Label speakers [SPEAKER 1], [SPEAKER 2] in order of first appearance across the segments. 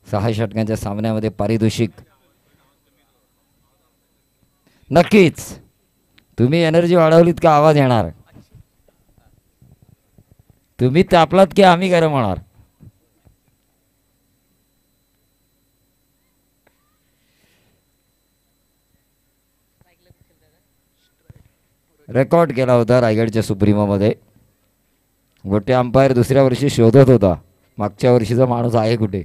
[SPEAKER 1] 6 षटकांच्या सामन्यामध्ये पारितोषिक नक्कीच. तुम्ही एनर्जी वाढवलीत का आवाज येणार. तुम्ही तापलात की आम्ही गरम होणार. रेकॉर्ड केला होता रायगडच्या सुप्रीमोमध्ये. गोटे अंपायर दुसऱ्या वर्षी शोधत होता मागच्या वर्षीचा माणूस आहे कुठे.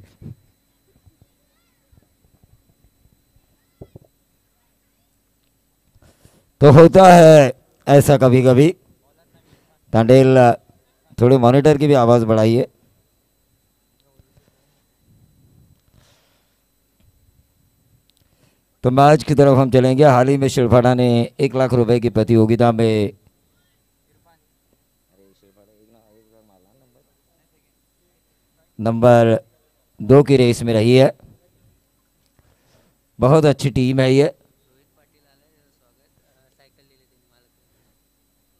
[SPEAKER 1] तो होता है ऐसा कभी कभी. तांडेल थोड़े मॉनिटर की भी आवाज़ बढ़ाइए. तो मैच की तरफ हम चलेंगे. हाल ही में शिरफाड़ा ने 1 लाख रुपए की प्रतियोगिता में नंबर 2 की रेस में रही है. बहुत अच्छी टीम है ये.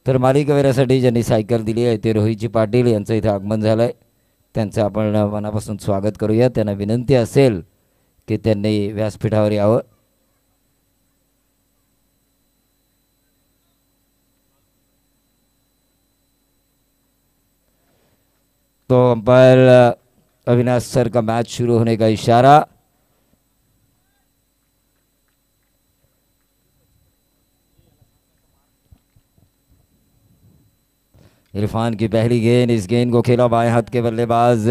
[SPEAKER 1] तर मालिकेवरासाठी ज्यांनी सायकल दिली आहे ते रोहितजी पाटील यांचं इथे आगमन झालं आहे. त्यांचं आपण मनापासून स्वागत करूया. त्यांना विनंती असेल की त्यांनी व्यासपीठावर यावं. तो अंपायर अविनाश सर का मैच शुरू होने का इशारा. इरफान की पहली गेंद. इस गेंद को खेला बाएं हाथ के बल्लेबाज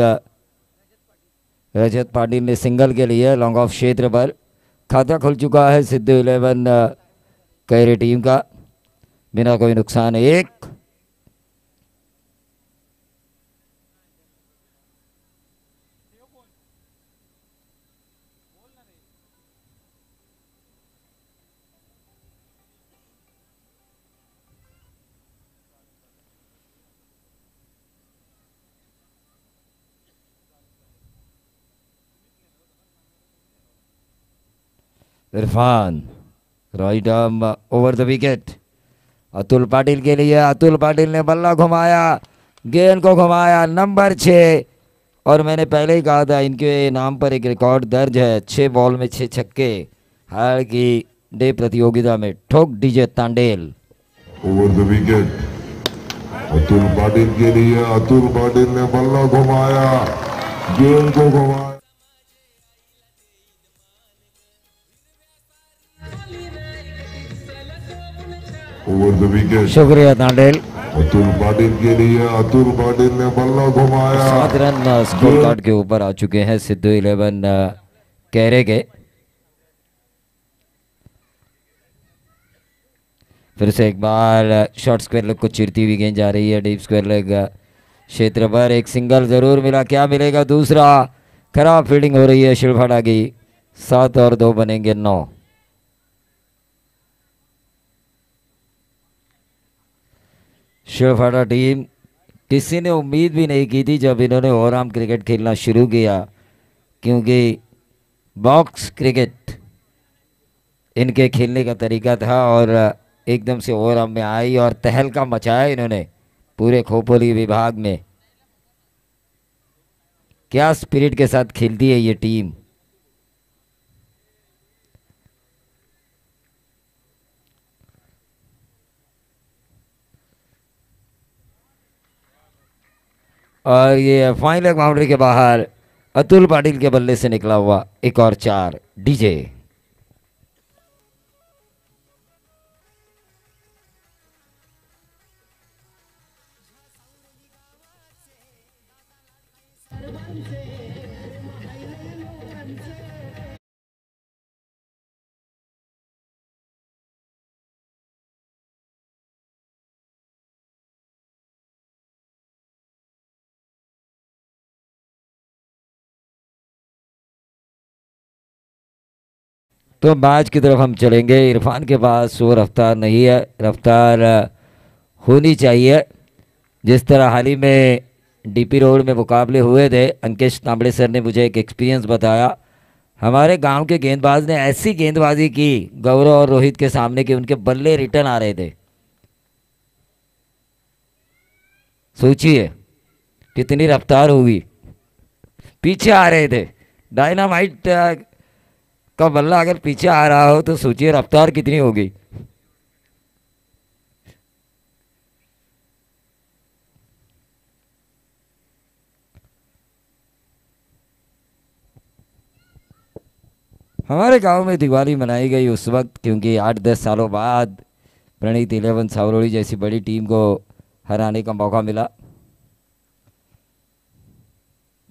[SPEAKER 1] रजत पाटिल ने सिंगल के लिए लॉन्ग ऑफ क्षेत्र पर. खाता खुल चुका है सिद्धू 11 कैरे टीम का बिना कोई नुकसान. 1 Irfan right arm over the wicket. Atul Patil के लिए. अतुल पाटिल ने बल्ला घुमाया, गेंद को घुमाया. नंबर 6. और मैंने पहले ही कहा था इनके नाम पर एक रिकॉर्ड दर्ज है. 6 बॉल में 6 छक्के. हाल की डे प्रतियोगिता में ठोक DJ Tandel.
[SPEAKER 2] Over the wicket Atul Patil के लिए. अतुल पाटिल ने बल्ला घुमाया, गेंद को घुमाया. Over the wicket.
[SPEAKER 1] शुक्रिया तांडेल.
[SPEAKER 2] अतुल पाटिल के लिए. अतुल पाटिल ने बल्ला घुमाया.
[SPEAKER 1] 7 रन स्कोर कार्ड के ऊपर आ चुके हैं सिद्धू 11 कैरे के. फिर से एक बार शॉर्ट स्क्वायर लेग को चिरती हुई गेंद जा रही है डीप स्क्वायर लेग क्षेत्र पर. एक सिंगल जरूर मिला. क्या मिलेगा दूसरा. खराब फील्डिंग हो रही है शिरफाड़ा की. 7 और 2 बनेंगे 9. शिरफाड़ा टीम किसी ने उम्मीद भी नहीं की थी जब इन्होंने ओवरआर्म क्रिकेट खेलना शुरू किया, क्योंकि बॉक्स क्रिकेट इनके खेलने का तरीका था. और एकदम से ओवरआर्म में आई और तहलका मचाया इन्होंने पूरे खोपोली विभाग में. क्या स्पिरिट के साथ खेलती है ये टीम. और ये फाइन लेग बाउंड्री के बाहर अतुल पाटिल के बल्ले से निकला हुआ एक और 4 डीजे. तो मैच की तरफ हम चलेंगे. इरफान के पास वो रफ्तार नहीं है. रफ्तार होनी चाहिए. जिस तरह हाल ही में डीपी रोड में मुकाबले हुए थे, अंकेश तांबड़े सर ने मुझे एक एक्सपीरियंस बताया. हमारे गांव के गेंदबाज ने ऐसी गेंदबाजी की गौरव और रोहित के सामने कि उनके बल्ले रिटर्न आ रहे थे. सोचिए कितनी रफ्तार होगी. पीछे आ रहे थे डायनामाइट का बल्ला अगर पीछे आ रहा हो तो सोचिए रफ्तार कितनी होगी। हमारे गांव में दिवाली मनाई गई उस वक्त, क्योंकि 8-10 सालों बाद प्रणीत 11 सावरोड़ी जैसी बड़ी टीम को हराने का मौका मिला।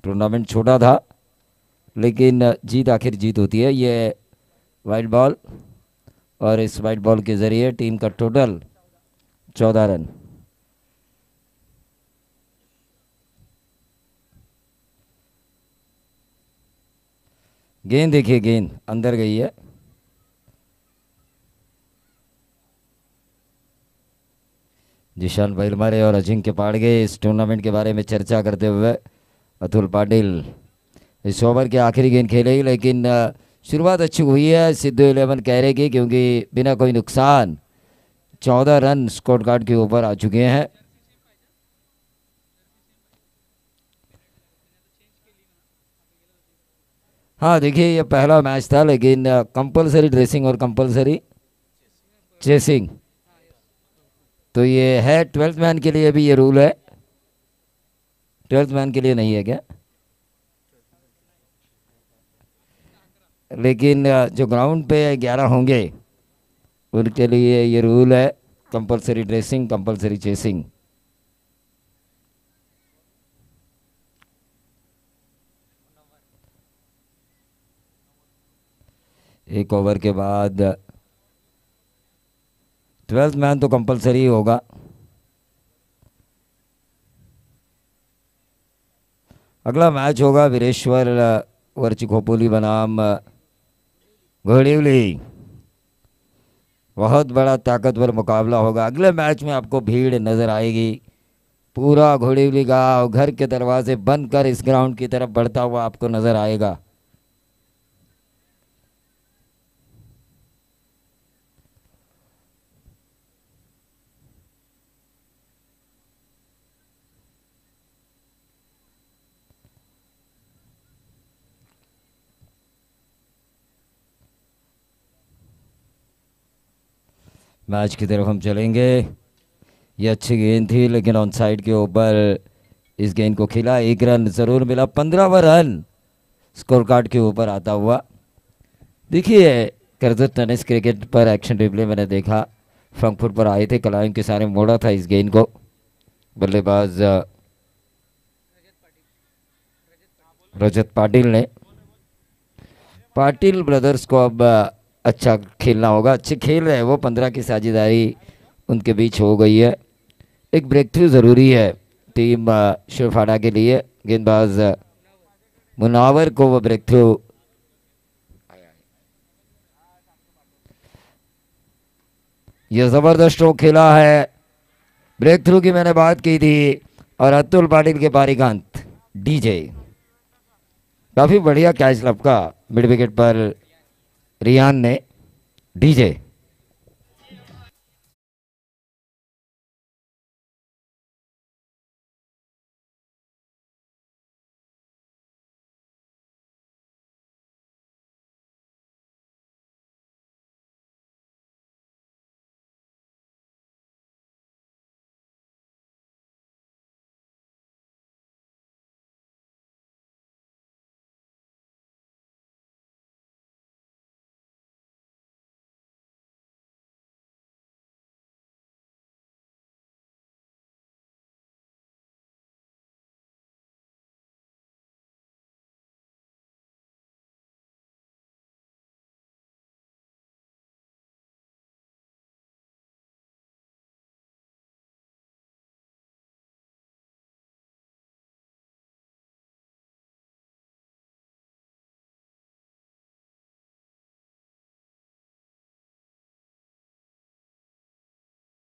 [SPEAKER 1] टूर्नामेंट छोटा था लेकिन जीत आखिर जीत होती है। ये वाइट बॉल, और इस वाइट बॉल के ज़रिए टीम का टोटल 14 रन। गेंद देखिए, गेंद अंदर गई है। जिशान बैलमारे और अजिंक्य पाड़गे इस टूर्नामेंट के बारे में चर्चा करते हुए। अतुल पाटिल इस ओवर के आखिरी गेंद खेलेगी, लेकिन शुरुआत अच्छी हुई है सिद्धू 11 कह रहे की, क्योंकि बिना कोई नुकसान 14 रन स्कोर कार्ड के ऊपर आ चुके हैं। हाँ देखिए, ये पहला मैच था, लेकिन कंपलसरी ड्रेसिंग और कंपलसरी चेसिंग, तो ये है 12th मैन के लिए भी ये रूल है। 12th मैन के लिए नहीं है क्या? लेकिन जो ग्राउंड पे 11 होंगे उनके लिए ये रूल है, कंपलसरी ड्रेसिंग कंपलसरी चेसिंग। एक ओवर के बाद 12th मैन तो कंपलसरी होगा। अगला मैच होगा वीरेश्वर वर्चिखोपोली बनाम घोड़िवली। बहुत बड़ा ताकतवर मुकाबला होगा। अगले मैच में आपको भीड़ नज़र आएगी। पूरा घोड़िवली गांव घर के दरवाजे बंद कर इस ग्राउंड की तरफ बढ़ता हुआ आपको नज़र आएगा। मैच की तरफ हम चलेंगे। ये अच्छी गेंद थी, लेकिन ऑन साइड के ऊपर इस गेंद को खिला। 1 रन ज़रूर मिला। 15वां रन स्कोर कार्ड के ऊपर आता हुआ। देखिए, करजत टेनिस क्रिकेट पर एक्शन रिप्ले मैंने देखा, फ्रैंकफर्ट पर आए थे, कलाइम के सारे मोड़ा था इस गेंद को। बल्लेबाज रजत पाटिल ने। पाटिल ब्रदर्स को अब अच्छा खेलना होगा। अच्छे खेल रहे हैं वो, 15 की साझेदारी उनके बीच हो गई है। एक ब्रेक थ्रू ज़रूरी है टीम शिवफाड़ा के लिए। गेंदबाज मुनावर को वो ब्रेक थ्रू ये ज़बरदस्त स्ट्रोक खेला है। ब्रेक थ्रू की मैंने बात की थी। और अतुल पाटिल के पारी का अंत। डीजे काफ़ी बढ़िया कैच लपका मिड विकेट पर रियान ने। डीजे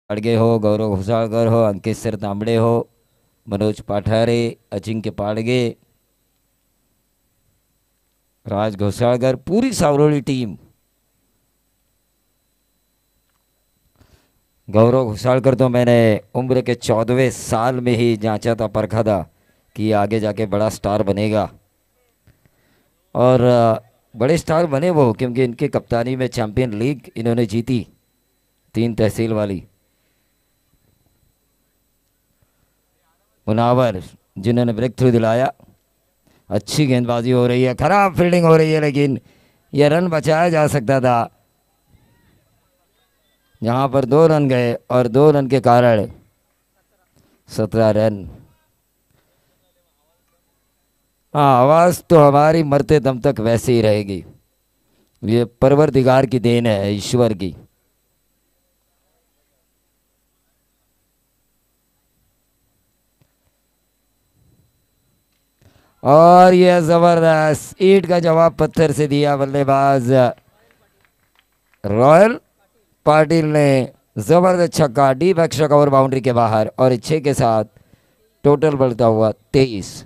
[SPEAKER 1] अड़गे हो, गौरव घुसालकर हो, अंकित सर तांबड़े हो, मनोज पाठारे, अजिंक्य पाड़गे, राज घोसालकर, पूरी सावरोली टीम। गौरव घोसालकर तो मैंने उम्र के 14वें साल में ही जांचा था, परखा था कि आगे जाके बड़ा स्टार बनेगा। और बड़े स्टार बने वो, क्योंकि इनके कप्तानी में चैंपियन लीग इन्होंने जीती 3 तहसील वाली। मुनावर जिन्होंने ब्रेक थ्रू दिलाया, अच्छी गेंदबाजी हो रही है, खराब फील्डिंग हो रही है, लेकिन यह रन बचाया जा सकता था। यहाँ पर 2 रन गए और 2 रन के कारण 17 रन। हाँ, आवाज़ तो हमारी मरते दम तक वैसे ही रहेगी। ये परवरदिगार की देन है, ईश्वर की। और यह जबरदस्त ईंट का जवाब पत्थर से दिया बल्लेबाज रॉयल पाटिल ने। जबरदस्त छक्का, डीप एक्स्ट्रा कवर बाउंड्री के बाहर, और 6 के साथ टोटल बढ़ता हुआ 23।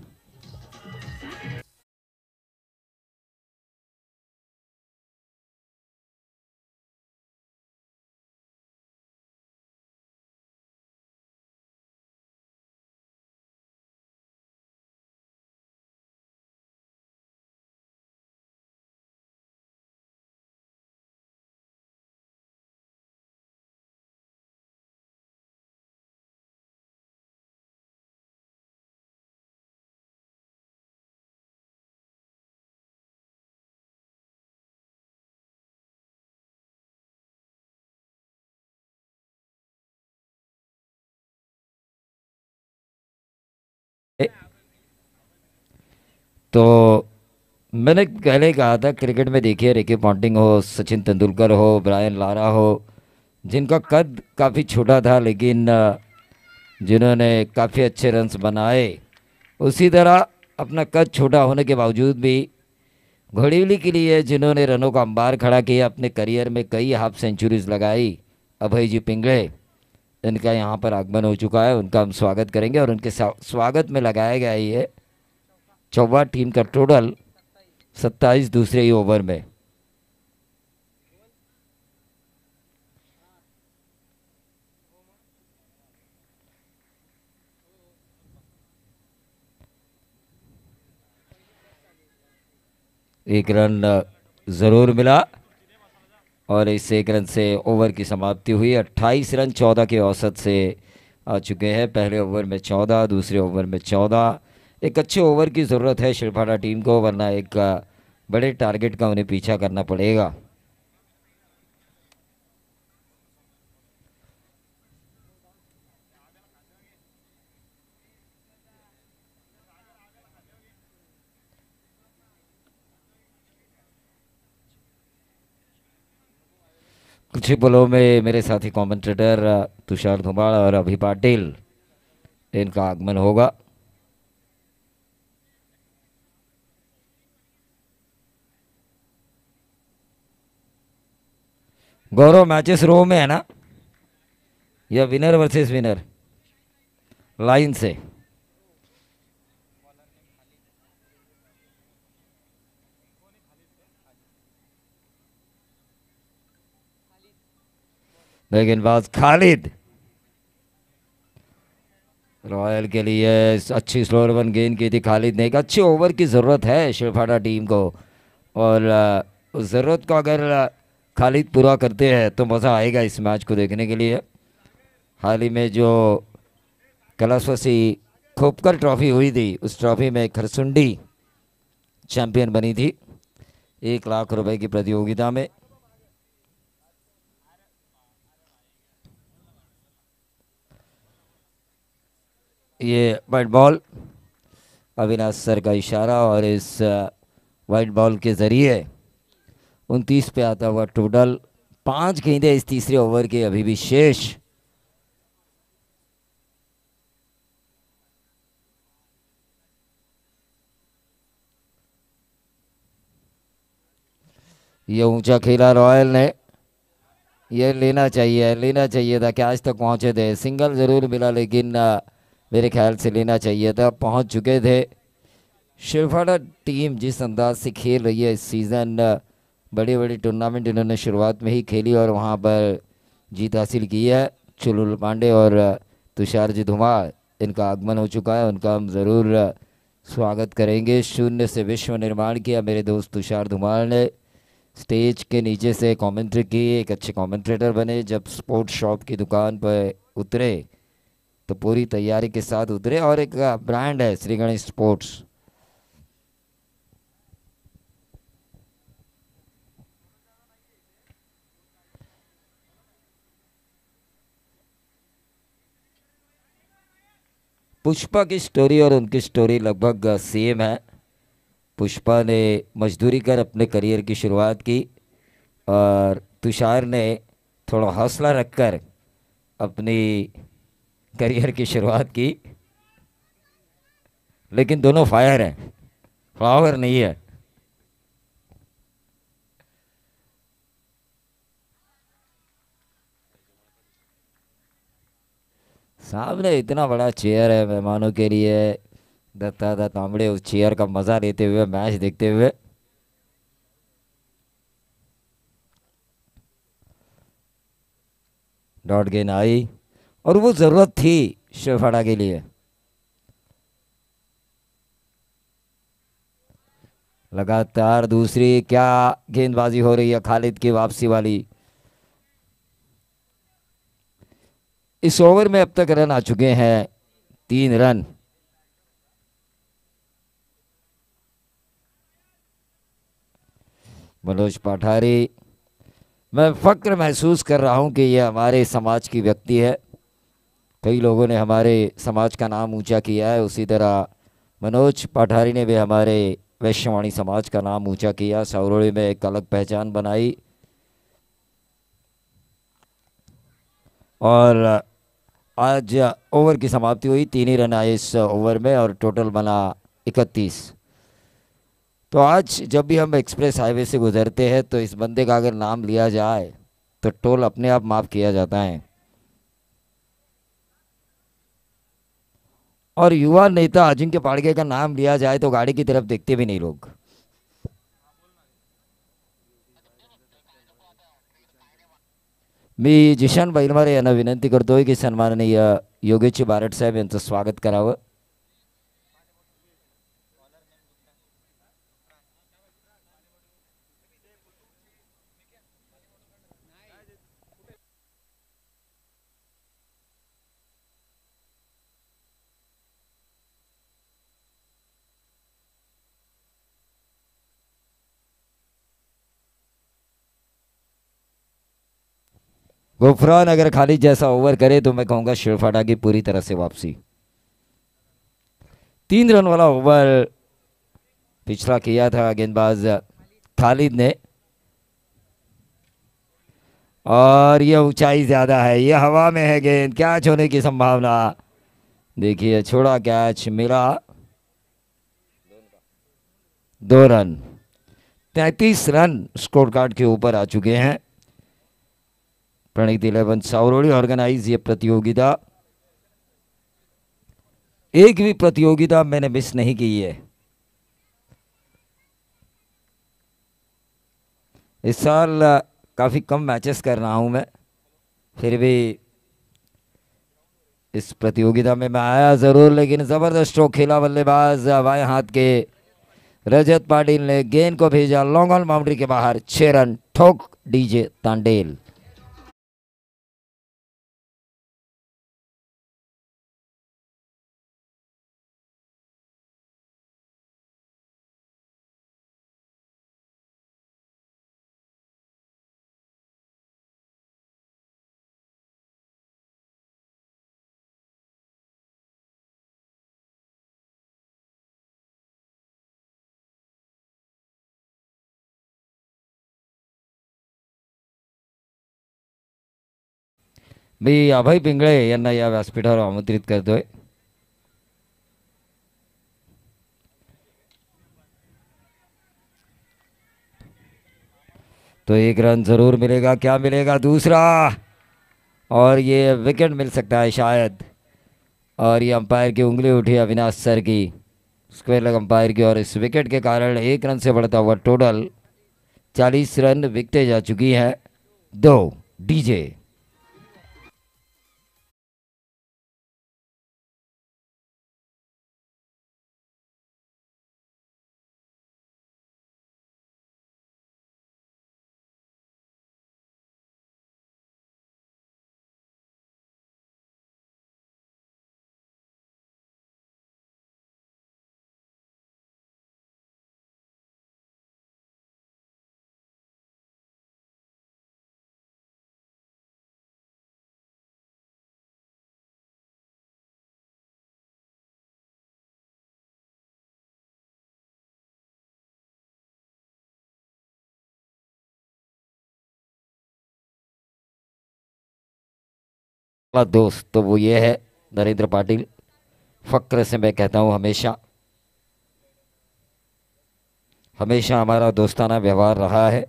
[SPEAKER 1] तो मैंने पहले कहा था, क्रिकेट में देखिए, रिकी पॉन्टिंग हो, सचिन तेंदुलकर हो, ब्रायन लारा हो, जिनका कद काफ़ी छोटा था लेकिन जिन्होंने काफ़ी अच्छे रन्स बनाए। उसी तरह अपना कद छोटा होने के बावजूद भी घोड़ीवली के लिए जिन्होंने रनों का अंबार खड़ा किया, अपने करियर में कई हाफ सेंचुरीज लगाई, अभय जी पिंगले, इनका यहाँ पर आगमन हो चुका है। उनका हम स्वागत करेंगे और उनके स्वागत में लगाया गया ये 14 टीम का टोटल 27 दूसरे ही ओवर में। एक रन ज़रूर मिला और इस 1 रन से ओवर की समाप्ति हुई। 28 रन 14 के औसत से आ चुके हैं। पहले ओवर में 14, दूसरे ओवर में 14। एक अच्छे ओवर की ज़रूरत है शिरफाड़ा टीम को, वरना एक बड़े टारगेट का उन्हें पीछा करना पड़ेगा। कुछ ही पलों में मेरे साथी कमेंटेटर तुषार धुमाड़ और अभि पाटिल, इनका आगमन होगा। गौरव, मैचेस रो में है ना, या विनर वर्सेस विनर लाइन से? गेंदबाज खालिद रॉयल के लिए अच्छी स्लोअर वन गेंद की थी खालिद ने। एक अच्छे ओवर की ज़रूरत है शिरफाड़ा टीम को, और उस ज़रूरत को अगर खालिद पूरा करते हैं तो मज़ा आएगा इस मैच को देखने के लिए। हाल ही में जो कलास्वसी खोपकर ट्रॉफी हुई थी, उस ट्रॉफी में खरसुंडी चैंपियन बनी थी 1 लाख रुपए की प्रतियोगिता में। ये वाइट बॉल, अविनाश सर का इशारा, और इस वाइट बॉल के ज़रिए 29 पे आता हुआ टोटल। 5 गेंदें इस तीसरे ओवर के अभी भी शेष। ये ऊंचा खेला रॉयल ने, ये लेना चाहिए था। क्या आज तक पहुंचे थे, सिंगल ज़रूर मिला लेकिन मेरे ख्याल से लेना चाहिए था, पहुंच चुके थे। शिरफाड़ा टीम जिस अंदाज से खेल रही है इस सीज़न, बड़ी बड़ी टूर्नामेंट इन्होंने शुरुआत में ही खेली और वहां पर जीत हासिल की है। चुलबुल पांडे और तुषार जी धुमाड़, इनका आगमन हो चुका है, उनका हम ज़रूर स्वागत करेंगे। शून्य से विश्व निर्माण किया मेरे दोस्त तुषार धुमाल ने। स्टेज के नीचे से कमेंट्री की, एक अच्छे कमेंट्रेटर बने। जब स्पोर्ट्स शॉप की दुकान पर उतरे तो पूरी तैयारी के साथ उतरे, और एक ब्रांड है श्री गणेश स्पोर्ट्स। पुष्पा की स्टोरी और उनकी स्टोरी लगभग सेम है। पुष्पा ने मजदूरी कर अपने करियर की शुरुआत की और तुषार ने थोड़ा हौसला रखकर अपनी करियर की शुरुआत की। लेकिन दोनों फायर हैं, फ्लावर नहीं है। सामने इतना बड़ा चेयर है मेहमानों के लिए। दत्ता तांबड़े उस चेयर का मजा लेते हुए मैच देखते हुए। डॉट गेंद आई और वो जरूरत थी शेफाड़ा के लिए। लगातार दूसरी क्या गेंदबाजी हो रही है खालिद की वापसी वाली। इस ओवर में अब तक रन आ चुके हैं 3 रन। मनोज पाठारी, मैं फक्र महसूस कर रहा हूं कि यह हमारे समाज की व्यक्ति है। कई लोगों ने हमारे समाज का नाम ऊंचा किया है, उसी तरह मनोज पाठारी ने भी हमारे वैश्यवाणी समाज का नाम ऊंचा किया, सावरोली में एक अलग पहचान बनाई। और आज ओवर की समाप्ति हुई, 3 ही रन आए इस ओवर में और टोटल बना 31। तो आज जब भी हम एक्सप्रेस हाईवे से गुजरते हैं तो इस बंदे का अगर नाम लिया जाए तो टोल अपने आप माफ़ किया जाता है। और युवा नेता अजिंक्य पाड़गे का नाम लिया जाए तो गाड़ी की तरफ देखते भी नहीं लोग। मी जिशान बैलमारे यांना विनंती करतोय की सन्माननीय योगेश बारट साहेब यांचं स्वागत करावं। गुफरान अगर खाली जैसा ओवर करे तो मैं कहूंगा शेरफाटा की पूरी तरह से वापसी। 3 रन वाला ओवर पिछला किया था गेंदबाज खालिद ने, और यह ऊंचाई ज्यादा है, यह हवा में है गेंद, कैच होने की संभावना। देखिए छोड़ा कैच, मिला 2 रन। 33 रन स्कोर कार्ड के ऊपर आ चुके हैं। प्रणीत 11 सावरोली ऑर्गेनाइज ये प्रतियोगिता। एक भी प्रतियोगिता मैंने मिस नहीं की है इस साल। काफ़ी कम मैचेस कर रहा हूं मैं, फिर भी इस प्रतियोगिता में मैं आया ज़रूर। लेकिन ज़बरदस्त स्ट्रोक खेला बल्लेबाज बाएं हाथ के रजत पाटिल ने, गेंद को भेजा लॉन्ग ऑन बाउंड्री के बाहर। 6 रन ठोक डीजे तांडेल। मी अभय पिंगळे यांना या व्यासपीठावर आमंत्रित करतोय। तो 1 रन जरूर मिलेगा, क्या मिलेगा दूसरा, और ये विकेट मिल सकता है शायद। और ये अंपायर की उंगली उठी अविनाश सर की, स्क्वायर लेग अंपायर की, और इस विकेट के कारण 1 रन से बढ़ता हुआ टोटल 40 रन विकेटें जा चुकी हैं 2 डीजे। दोस्त तो वो ये है नरेंद्र पाटिल। फक्र से मैं कहता हूँ हमेशा हमेशा हमारा दोस्ताना व्यवहार रहा है।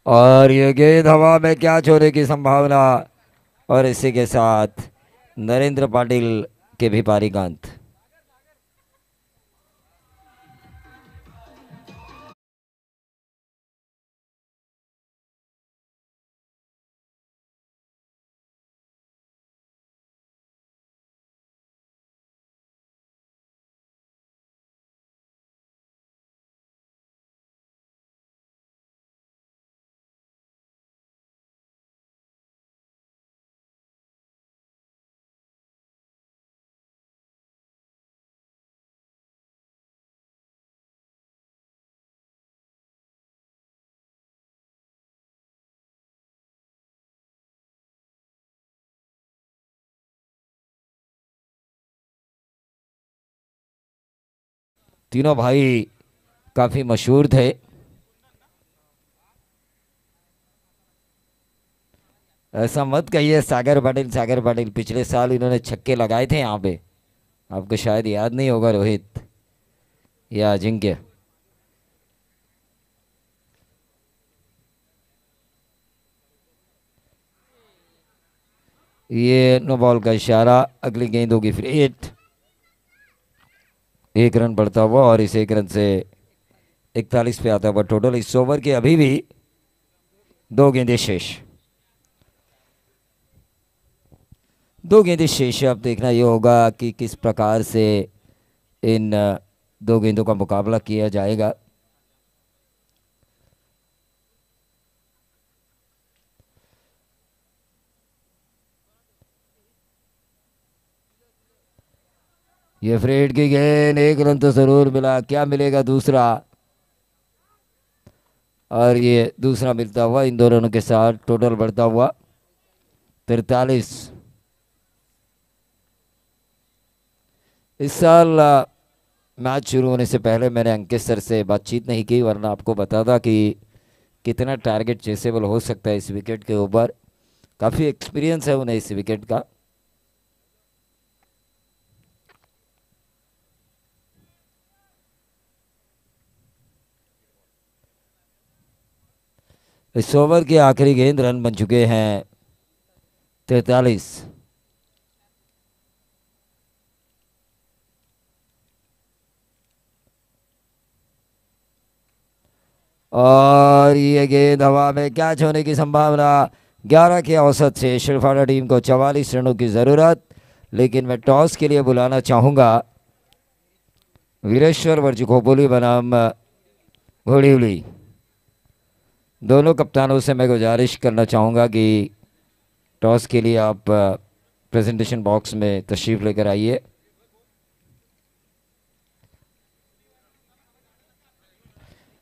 [SPEAKER 1] और ये गेंद हवा में क्या छोड़ने की संभावना, और इसी के साथ नरेंद्र पाटिल के भी पारी का अंत। तीनों भाई काफी मशहूर थे। ऐसा मत कहिए सागर पाटिल पिछले साल इन्होंने छक्के लगाए थे यहाँ पे, आपको शायद याद नहीं होगा रोहित या अजिंक्य। ये नो बॉल का इशारा, अगली गेंद होगी फिर 8। 1 रन बढ़ता हुआ और इस 1 रन से 41 पे आता हुआ टोटल। इस ओवर के अभी भी 2 गेंदें शेष। 2 गेंदें शेष। अब देखना ये होगा कि किस प्रकार से इन 2 गेंदों का मुकाबला किया जाएगा। ये फ्रेड की गेंद, 1 रन तो जरूर मिला, क्या मिलेगा दूसरा, और ये दूसरा मिलता हुआ इन 2 रनों के साथ टोटल बढ़ता हुआ 43। इस साल मैच शुरू होने से पहले मैंने अंकित सर से बातचीत नहीं की, वरना आपको बताता कि कितना टारगेट चेसेबल हो सकता है इस विकेट के ऊपर। काफ़ी एक्सपीरियंस है उन्हें इस विकेट का। इस ओवर की आखिरी गेंद, रन बन चुके हैं 43। और ये गेंद हवा में कैच होने की संभावना। 11 के औसत से शिरफाड़ा टीम को 44 रनों की ज़रूरत, लेकिन मैं टॉस के लिए बुलाना चाहूँगा वीरेश्वर वर्जखोपोली बनाम घोड़ीउली। दोनों कप्तानों से मैं गुजारिश करना चाहूँगा कि टॉस के लिए आप प्रेजेंटेशन बॉक्स में तशरीफ़ लेकर आइए।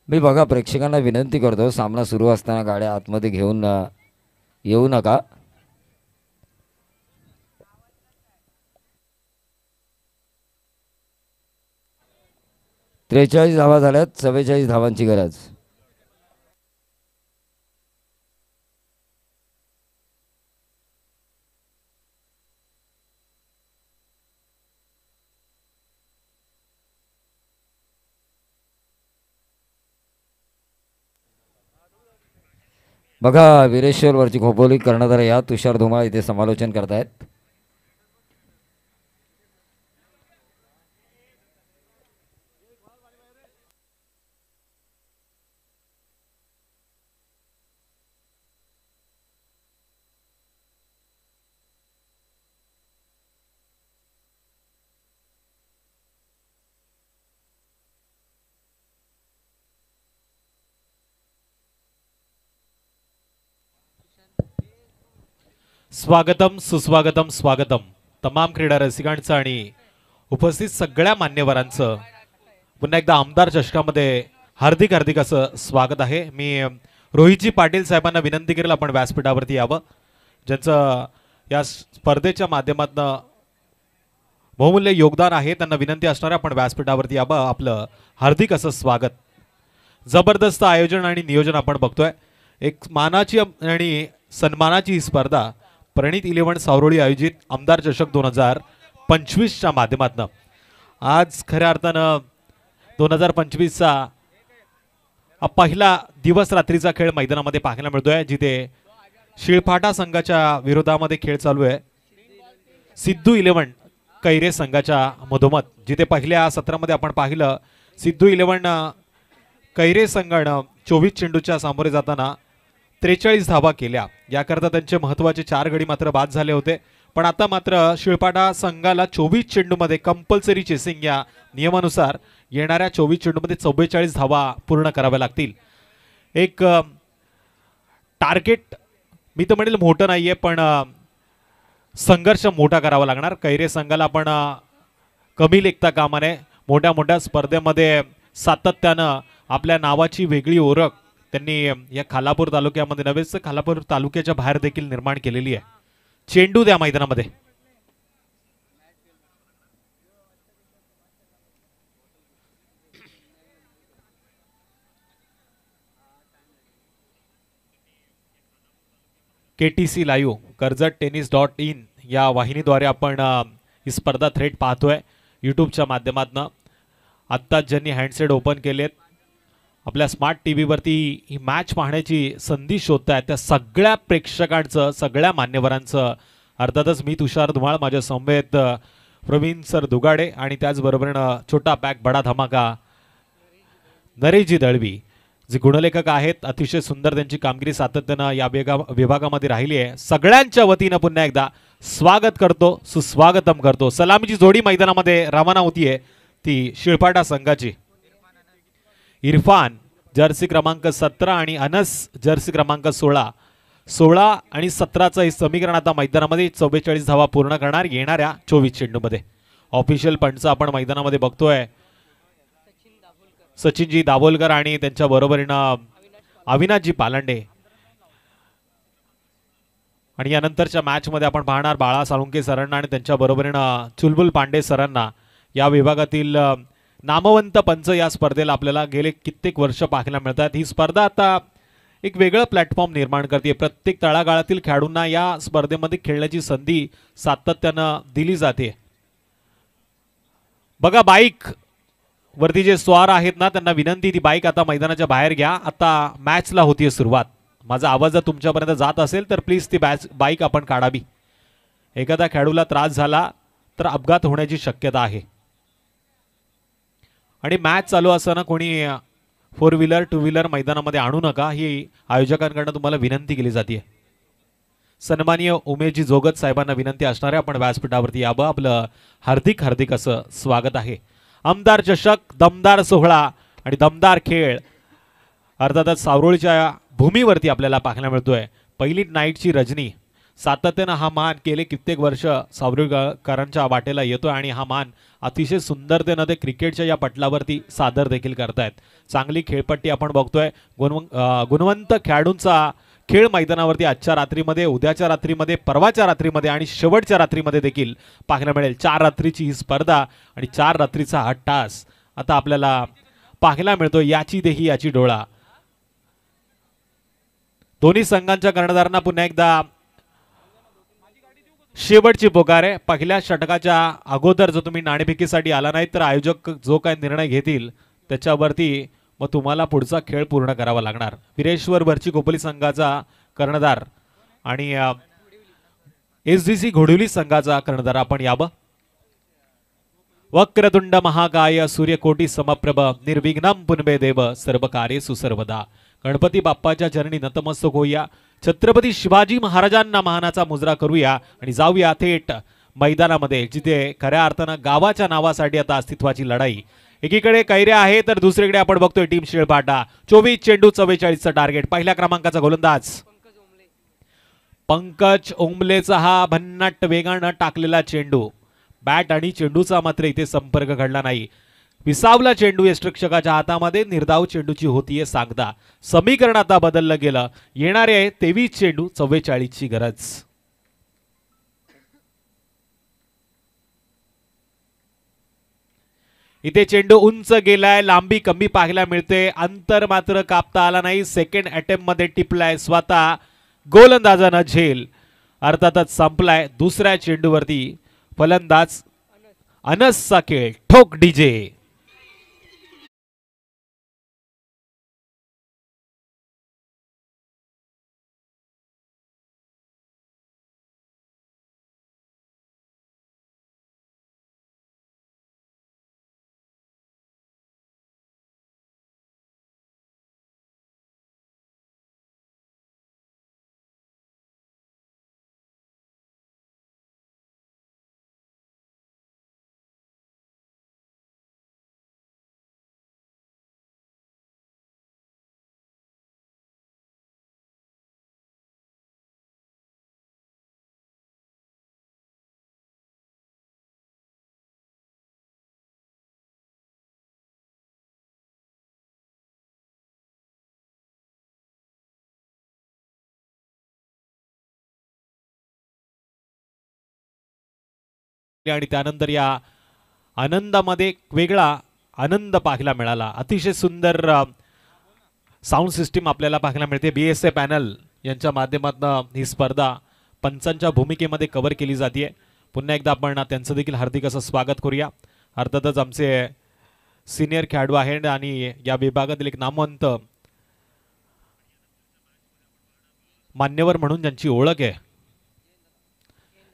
[SPEAKER 1] मी बघा प्रेक्षकांना विनंती करतो, सामना सुरू असताना गाड्या आतमध्ये घेऊन येऊ नका। त्रेचाळीस धावा झाल्यात, 44 धावांची गरज। बघा वीरेश्वर वर्जखोपोली कर्णधार या तुषार धुमाळ इथे समालोचन करतायत।
[SPEAKER 3] स्वागतम सुस्वागतम स्वागतम तमाम क्रीडा रसिकांचं आणि उपस्थित सगळ्या मान्यवरांचं पुन्हा एकदा आमदार चषकामध्ये हार्दिक हार्दिक असं स्वागत आहे। मी रोहितजी पाटील साहेबांना विनंती करेल आपण व्यासपीठावरती यावं, ज्यांचं या स्पर्धेच्या माध्यमातून बहुमूल्य योगदान आहे, त्यांना विनंती असणार आहे आपण व्यासपीठावरती यावं। आपलं हार्दिक असं स्वागत। जबरदस्त आयोजन आणि नियोजन आपण बघतोय. एक मानाची आणि सन्मानाची ही स्पर्धा प्रणित 11 सावरोळी आयोजित आमदार चषक 2025च्या माध्यमातून आज खऱ्या अर्थानं 2025चा पहिला दिवस रात्रीचा खेळ मैदानामध्ये पाहायला मिळतोय, जिथे शिळफाटा संघाच्या विरोधामध्ये खेळ चालू आहे. सिद्धू 11 कैरे संघाच्या मधोमध, जिथे पहिल्या सत्रामध्ये आपण पाहिलं सिद्धू 11 कैरे संघानं 24 चेंडूच्या सामोरे जाताना 43 धावा केल्या. याकरता त्यांचे महत्त्वाचे 4 गडी मात्र बाद झाले होते. पण आता मात्र शिळपाटा संघाला 24 चेंडूमध्ये कंपल्सरी चेसिंग या नियमानुसार येणाऱ्या 24 चेंडूमध्ये 44 धावा पूर्ण कराव्या लागतील. एक टार्गेट मी तर म्हणेल मोठं नाहीये, पण संघर्ष मोठा करावा लागणार. कैरे संघाला पण कमी लेखता कामा नये. मोठ्या मोठ्या स्पर्धेमध्ये सातत्यानं आपल्या नावाची वेगळी ओळख त्यांनी या खालापूर तालुक्यामध्ये नव्हेच तर खालापूर तालुक्याच्या बाहेर देखील निर्माण केलेली आहे. चेंडू द्या मैदानामध्ये. KTC लाईव्ह कर्जत-tennis.in या वाहिनीद्वारे आपण ही स्पर्धा थेट पाहतोय यूट्यूबच्या माध्यमातून. आत्ता ज्यांनी हँडसेट ओपन केलेत आपल्या स्मार्ट टी व्हीवरती ही मॅच पाहण्याची संधी शोधतायत त्या सगळ्या प्रेक्षकांचं, सगळ्या मान्यवरांचं, अर्थातच मी तुषार धुमाळ, माझ्या समवेत प्रवीण सर दुगाडे आणि त्याचबरोबरीनं छोटा पॅक बडा धमाका नरेशजी दळवी जे गुणलेखक आहेत. अतिशय सुंदर त्यांची कामगिरी सातत्यानं या विभागामध्ये राहिली आहे. सगळ्यांच्या वतीनं पुन्हा एकदा स्वागत करतो, सुस्वागतम करतो. सलामीची जोडी मैदानामध्ये रवाना होतीये ती शिळपाटा संघाची. इरफान जर्सी क्रमांक 17 आणि अनस जर्सी क्रमांक 16 आणि 17चं हे समीकरण आता मैदानामध्ये 44 धावा पूर्ण करणार येणाऱ्या 24 चेंडूमध्ये. ऑफिशियल पंच आपण मैदानामध्ये बघतोय सचिनजी दाभोलकर आणि त्यांच्या बरोबरीनं अविनाशजी पालांडे. आणि यानंतरच्या मॅच मध्ये आपण पाहणार बाळा साळुंके सरांना आणि त्यांच्या बरोबरीनं चुलबुल पांडे सरांना. या विभागातील नामवंत पंच या स्पर्धेला आपल्याला गेले कित्येक वर्ष पाहायला मिळतात. ही स्पर्धा आता एक वेगळं प्लॅटफॉर्म निर्माण करते. प्रत्येक तळागाळातील खेळाडूंना या स्पर्धेमध्ये खेळण्याची संधी सातत्यानं दिली जाते. बघा बाईक वरती जे स्वार आहेत ना त्यांना विनंती, ती बाईक आता मैदानाच्या बाहेर घ्या. आता मॅचला होतीये सुरुवात. माझा आवाज जर तुमच्यापर्यंत जात असेल तर प्लीज ती बाईक आपण काढावी. एखाद्या खेळाडूला त्रास झाला तर अपघात होण्याची शक्यता आहे. आणि मॅच चालू असताना कोणी 4 व्हीलर 2 व्हीलर मैदानामध्ये आणू नका, ही आयोजकांकडून तुम्हाला विनंती केली जाते. सन्माननीय उमेशजी जोगत साहेबांना विनंती असणार आहे आपण व्यासपीठावरती यावं. आपलं हार्दिक हार्दिक असं स्वागत आहे. आमदार चषक, दमदार सोहळा आणि दमदार खेळ अर्थातच सावरोळीच्या भूमीवरती आपल्याला पाहायला मिळतोय. पहिली नाईटची रजनी. सातत्यानं हा मान गेले कित्येक वर्ष सावरोळीकरांच्या वाटेला येतोय आणि हा मान अतिशय सुंदरतेनं ते क्रिकेटच्या या पटलावरती सादर देखील करतायत. चांगली खेळपट्टी आपण बघतोय. गुणवंत खेळाडूंचा खेळ मैदानावरती आजच्या रात्रीमध्ये, उद्याच्या रात्रीमध्ये, परवाच्या रात्रीमध्ये आणि शेवटच्या रात्रीमध्ये देखील पाहायला मिळेल. 4 रात्रीची ही स्पर्धा आणि 4 रात्रीचा हा टास आता आपल्याला पाहायला मिळतो. याची देही याची डोळा. दोन्ही संघांच्या कर्णधारांना पुन्हा एकदा शेवटची पोकार आहे. पहिल्या षटकाच्या अगोदर जर तुम्ही नाणेफेकीसाठी आला नाही तर आयोजक जो काय निर्णय घेतील त्याच्यावरती मग तुम्हाला पुढचा खेळ पूर्ण करावा लागणार. विरेश्वर वरची कोपली संघाचा कर्णधार आणि SDC घोडवली संघाचा कर्णधार आपण यावं. वक्रतुंड महाकाय सूर्यकोटी समप्रभ निर्विघ्नं पुनवे देव सर्व कार्येषु सर्वदा. गणपती बाप्पाच्या चरणी नतमस्तक होऊया. छत्रपती शिवाजी महाराजांना मानाचा मुजरा करूया आणि जाऊया थेट मैदानामध्ये, जिथे खऱ्या अर्थानं गावाच्या नावासाठी आता अस्तित्वाची लढाई. एकीकडे कैऱ्या आहे तर दुसरीकडे आपण बघतोय टीम शिळपाटा. 24 चेंडू 44चं टार्गेट. पहिल्या क्रमांकाचा गोलंदाज पंकज ओंबलेचा हा भन्नाट वेगानं टाकलेला चेंडू. बॅट आणि चेंडूचा मात्र इथे संपर्क घडला नाही. विसावला चेंडू यष्टिरक्षकाच्या हातामध्ये. निर्धाव चेंडूची होतीये सांगता. समीकरण आता बदललं गेलं. येणारे आहे 23 चेंडू 44ची गरज. इथे चेंडू उंच गेलाय, लांबी कमी पाहायला मिळते, अंतर मात्र कापता आला नाही. सेकंड अटेम्प्ट मध्ये टिपलाय स्वतः गोलंदाजानं झेल. अर्थातच संपलाय. दुसऱ्या चेंडूवरती फलंदाज अनसचा खेळ. ठोक डीजे. आणि त्यानंतर या आनंदामध्ये वेगळा आनंद पाहायला मिळाला. अतिशय सुंदर साऊंड सिस्टीम आपल्याला पाहायला मिळते. BSA पॅनल यांच्या माध्यमातून ही स्पर्धा पंचांच्या भूमिकेमध्ये कव्हर केली जाते. पुन्हा एकदा आपण त्यांचं देखील हार्दिक असं स्वागत करूया. अर्थातच आमचे सिनियर खेळाडू आहेत आणि या विभागातील एक नामवंत मान्यवर म्हणून ज्यांची ओळख आहे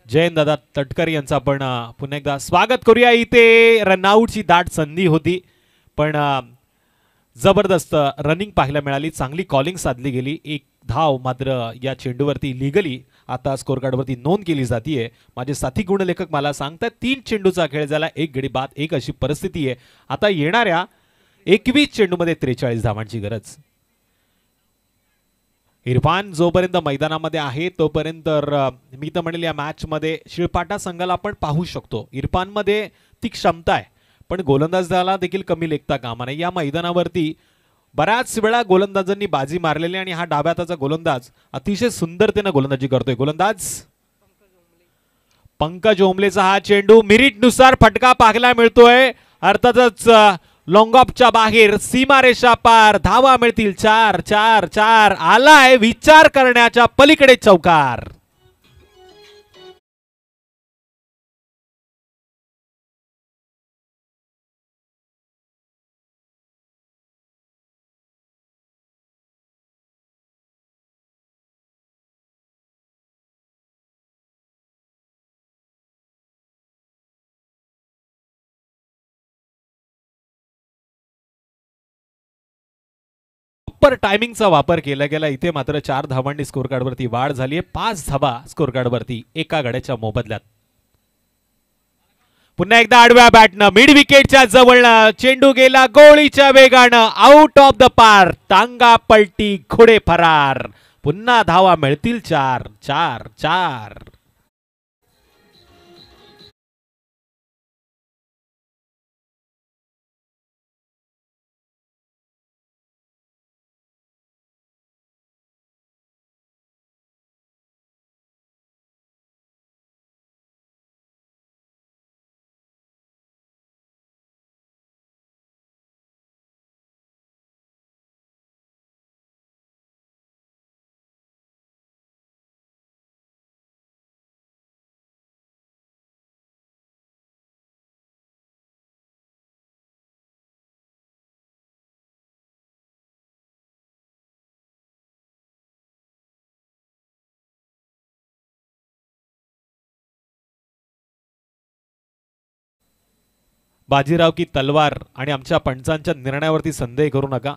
[SPEAKER 3] जयंत दादा तटकर यांचं आपण पुन्हा एकदा स्वागत करूया. इथे रनआउटची दाट संधी होती पण जबरदस्त रनिंग पाहायला मिळाली. चांगली कॉलिंग साधली गेली. एक धाव मात्र या चेंडूवरती लिगली आता स्कोर कार्डवरती नोंद केली जाते. माझे साथी गुणलेखक मला सांगतात 3 चेंडूचा खेळ झाला, 1 गडी बाद, 1 अशी परिस्थिती आहे. आता येणाऱ्या 21 चेंडूमध्ये 43 धावांची गरज. इरफान जोपर्यंत मैदानामध्ये आहे तोपर्यंत मी तर म्हणेल या मॅच मध्ये शिळपाटा संघाला आपण पाहू शकतो. इरफानमध्ये ती क्षमता आहे पण गोलंदाजाला देखील कमी लेखता कामा नये. या मैदानावरती बऱ्याच वेळा गोलंदाजांनी बाजी मारलेली आणि हा डाव्या हाताचा गोलंदाज अतिशय सुंदरतेने गोलंदाजी करतोय. गोलंदाज पंकज ओंबलेचा हा चेंडू मेरिटनुसार फटका पाहायला मिळतोय. अर्थातच लॉंग ऑफच्या बाहेर सीमारेषा पार. धावा मिळतील 4 4 4. आलाय विचार करण्याच्या पलीकडे चौकार. टायमिंगचा वापर केला गेला. इथे मात्र 4 धावांनी स्कोर कार्डवरती वाढ झाली आहे. 5 धावा स्कोर कार्डवरती एका गड्याच्या मोबदल्यात. पुन्हा एकदा आडव्या बॅटनं मिड विकेटच्या जवळनं चेंडू गेला गोळीच्या वेगानं आउट ऑफ द पार. टांगा पलटी घोडे फरार. पुन्हा धावा मिळतील 4 4 4. बाजीराव की तलवार आणि आमच्या पंचांच्या निर्णयावरती संदेह करू नका.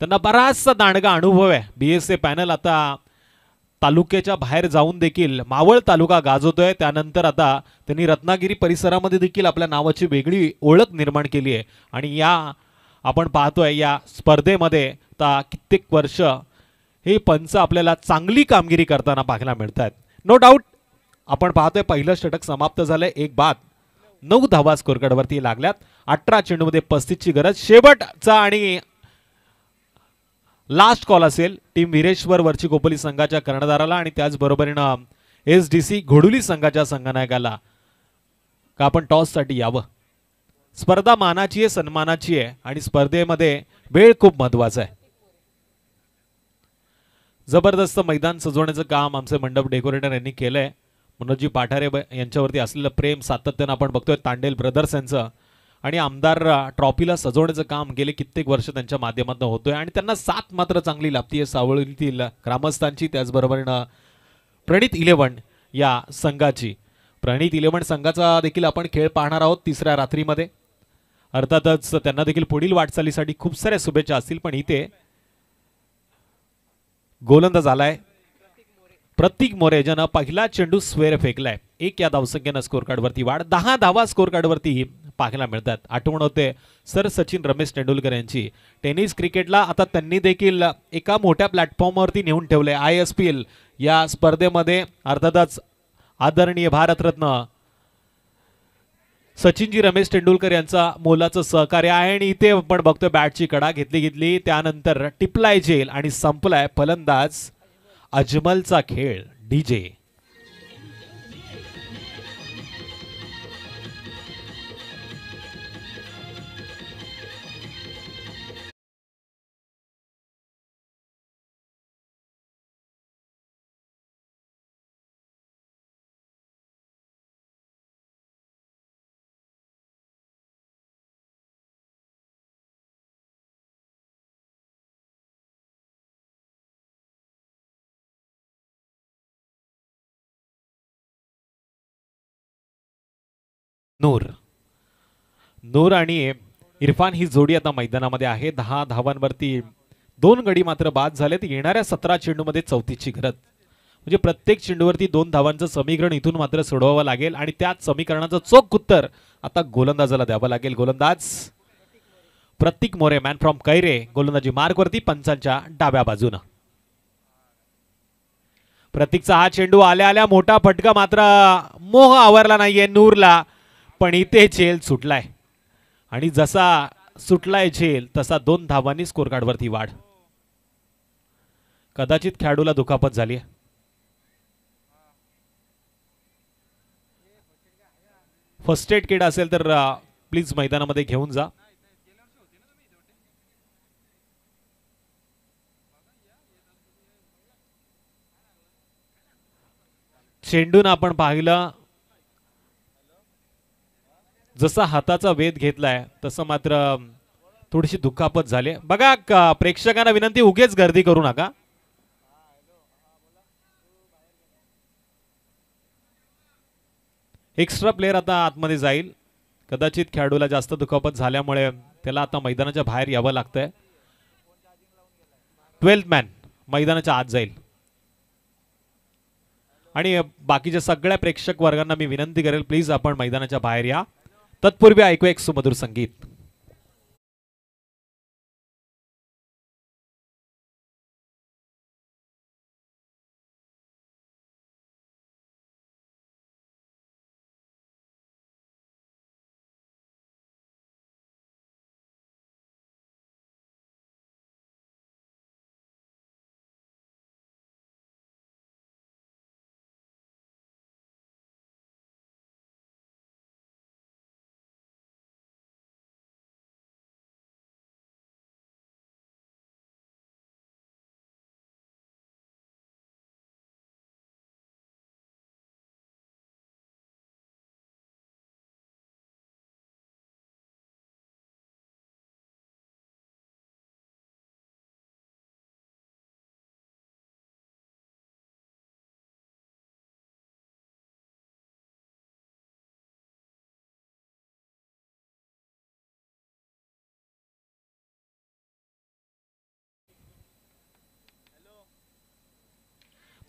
[SPEAKER 3] त्यांना बराचसा दांडगा अनुभव आहे. BSA पॅनल आता तालुक्याच्या बाहेर जाऊन देखील मावळ तालुका गाजवतोय. त्यानंतर आता त्यांनी रत्नागिरी परिसरामध्ये देखील आपल्या नावाची वेगळी ओळख निर्माण केली आहे आणि या आपण पाहतोय या स्पर्धेमध्ये आता कित्येक वर्ष हे पंच आपल्याला चांगली कामगिरी करताना पाहायला मिळतात. नो डाऊट आपण पाहतोय पहिलं षटक समाप्त झालंय. 1 बाद 9 धावा स्कोर कार्डवरती लागल्यात. 18 चेंडूमध्ये 35 ची गरज. शेवटचा आणि लास्ट कॉल असेल टीम विरेश्वर वरची कोपली संघाच्या कर्णधाराला आणि त्याचबरोबरीनं SDC घोडुली संघाच्या संघनायकाला का आपण टॉस साठी यावं. स्पर्धा मानाची आहे, सन्मानाची आहे आणि स्पर्धेमध्ये वेळ खूप महत्वाचा आहे. जबरदस्त मैदान सजवण्याचं काम आमचे मंडप डेकोरेटर यांनी केलंय. मनोजी पाठारे यांच्यावरती असलेलं प्रेम सातत्यानं आपण बघतोय तांडेल ब्रदर्स यांचं. आणि आमदार ट्रॉफीला सजवण्याचं काम गेले कित्येक वर्ष त्यांच्या माध्यमातून होतोय आणि त्यांना साथ मात्र चांगली लाभतीये सावळीतील ग्रामस्थांची, त्याचबरोबरनं प्रणित 11 या संघाची. प्रणित 11 संघाचा देखील आपण खेळ पाहणार आहोत तिसऱ्या रात्रीमध्ये. अर्थातच त्यांना देखील पुढील वाटचालीसाठी खूप साऱ्या शुभेच्छा असतील. पण इथे गोलंदाज आलाय प्रतीक मोरे, ज्यानं पहिला चेंडू स्क्वेअर फेकलाय. 1 या धावसंख्येनं स्कोर कार्डवरती वाढ. 10 धावा स्कोर कार्डवरती पाहायला मिळतात. आठवण होते सर सचिन रमेश तेंडुलकर यांची. टेनिस क्रिकेटला आता त्यांनी देखील एका मोठ्या प्लॅटफॉर्मवरती नेऊन ठेवले. ISPL या स्पर्धेमध्ये अर्थातच आदरणीय भारतरत्न सचिनजी रमेश तेंडुलकर यांचा मोलाचं सहकार्य आहे. आणि इथे आपण बघतोय बॅटची कडा घेतली, त्यानंतर टिपलाय झेल आणि संपलाय फलंदाज अजमलचा खेळ. DJ नूर आणि इरफान ही जोडी आता मैदानामध्ये आहे. 10 धावांवरती 2 गडी मात्र बाद झालेत. येणाऱ्या 17 चेंडूमध्ये 34ची गरज. म्हणजे प्रत्येक चेंडूवरती 2 धावांचं समीकरण इथून मात्र सोडवावं लागेल आणि त्याच समीकरणाचं चोख उत्तर आता गोलंदाजाला द्यावं लागेल. गोलंदाज प्रतीक मोरे, मॅन फ्रॉम कैरे, गोलंदाजी मार्कवरती पंचांच्या डाव्या बाजूनं. प्रतीकचा हा चेंडू आल्या आल्या मोठा फटका, मात्र मोह आवरला नाहीये नूरला. पण इथे झेल सुटलाय आणि जसा सुटलाय झेल तसा 2 धावांनी स्कोर कार्डवरती वाढ. कदाचित खेळाडूला दुखापत झाली. फर्स्ट एड किट असेल तर प्लीज मैदानामध्ये घेऊन जा. चेंडून आपण पाहिलं जसा हाताचा वेध घेतलाय तसं मात्र थोडीशी दुखापत झाली. बघा प्रेक्षकांना विनंती, उगेच गर्दी करू नका. एक्स्ट्रा प्लेयर आता आतमध्ये जाईल. कदाचित खेळाडूला जास्त दुखापत झाल्यामुळे त्याला आता मैदानाच्या बाहेर यावं लागतंय. 12th मॅन मैदानाच्या आत जाईल. आणि बाकीच्या सगळ्या प्रेक्षक वर्गांना मी विनंती करेल, प्लीज आपण मैदानाच्या बाहेर या. तत्पूर्वी ऐकू एक सुमधुर संगीत.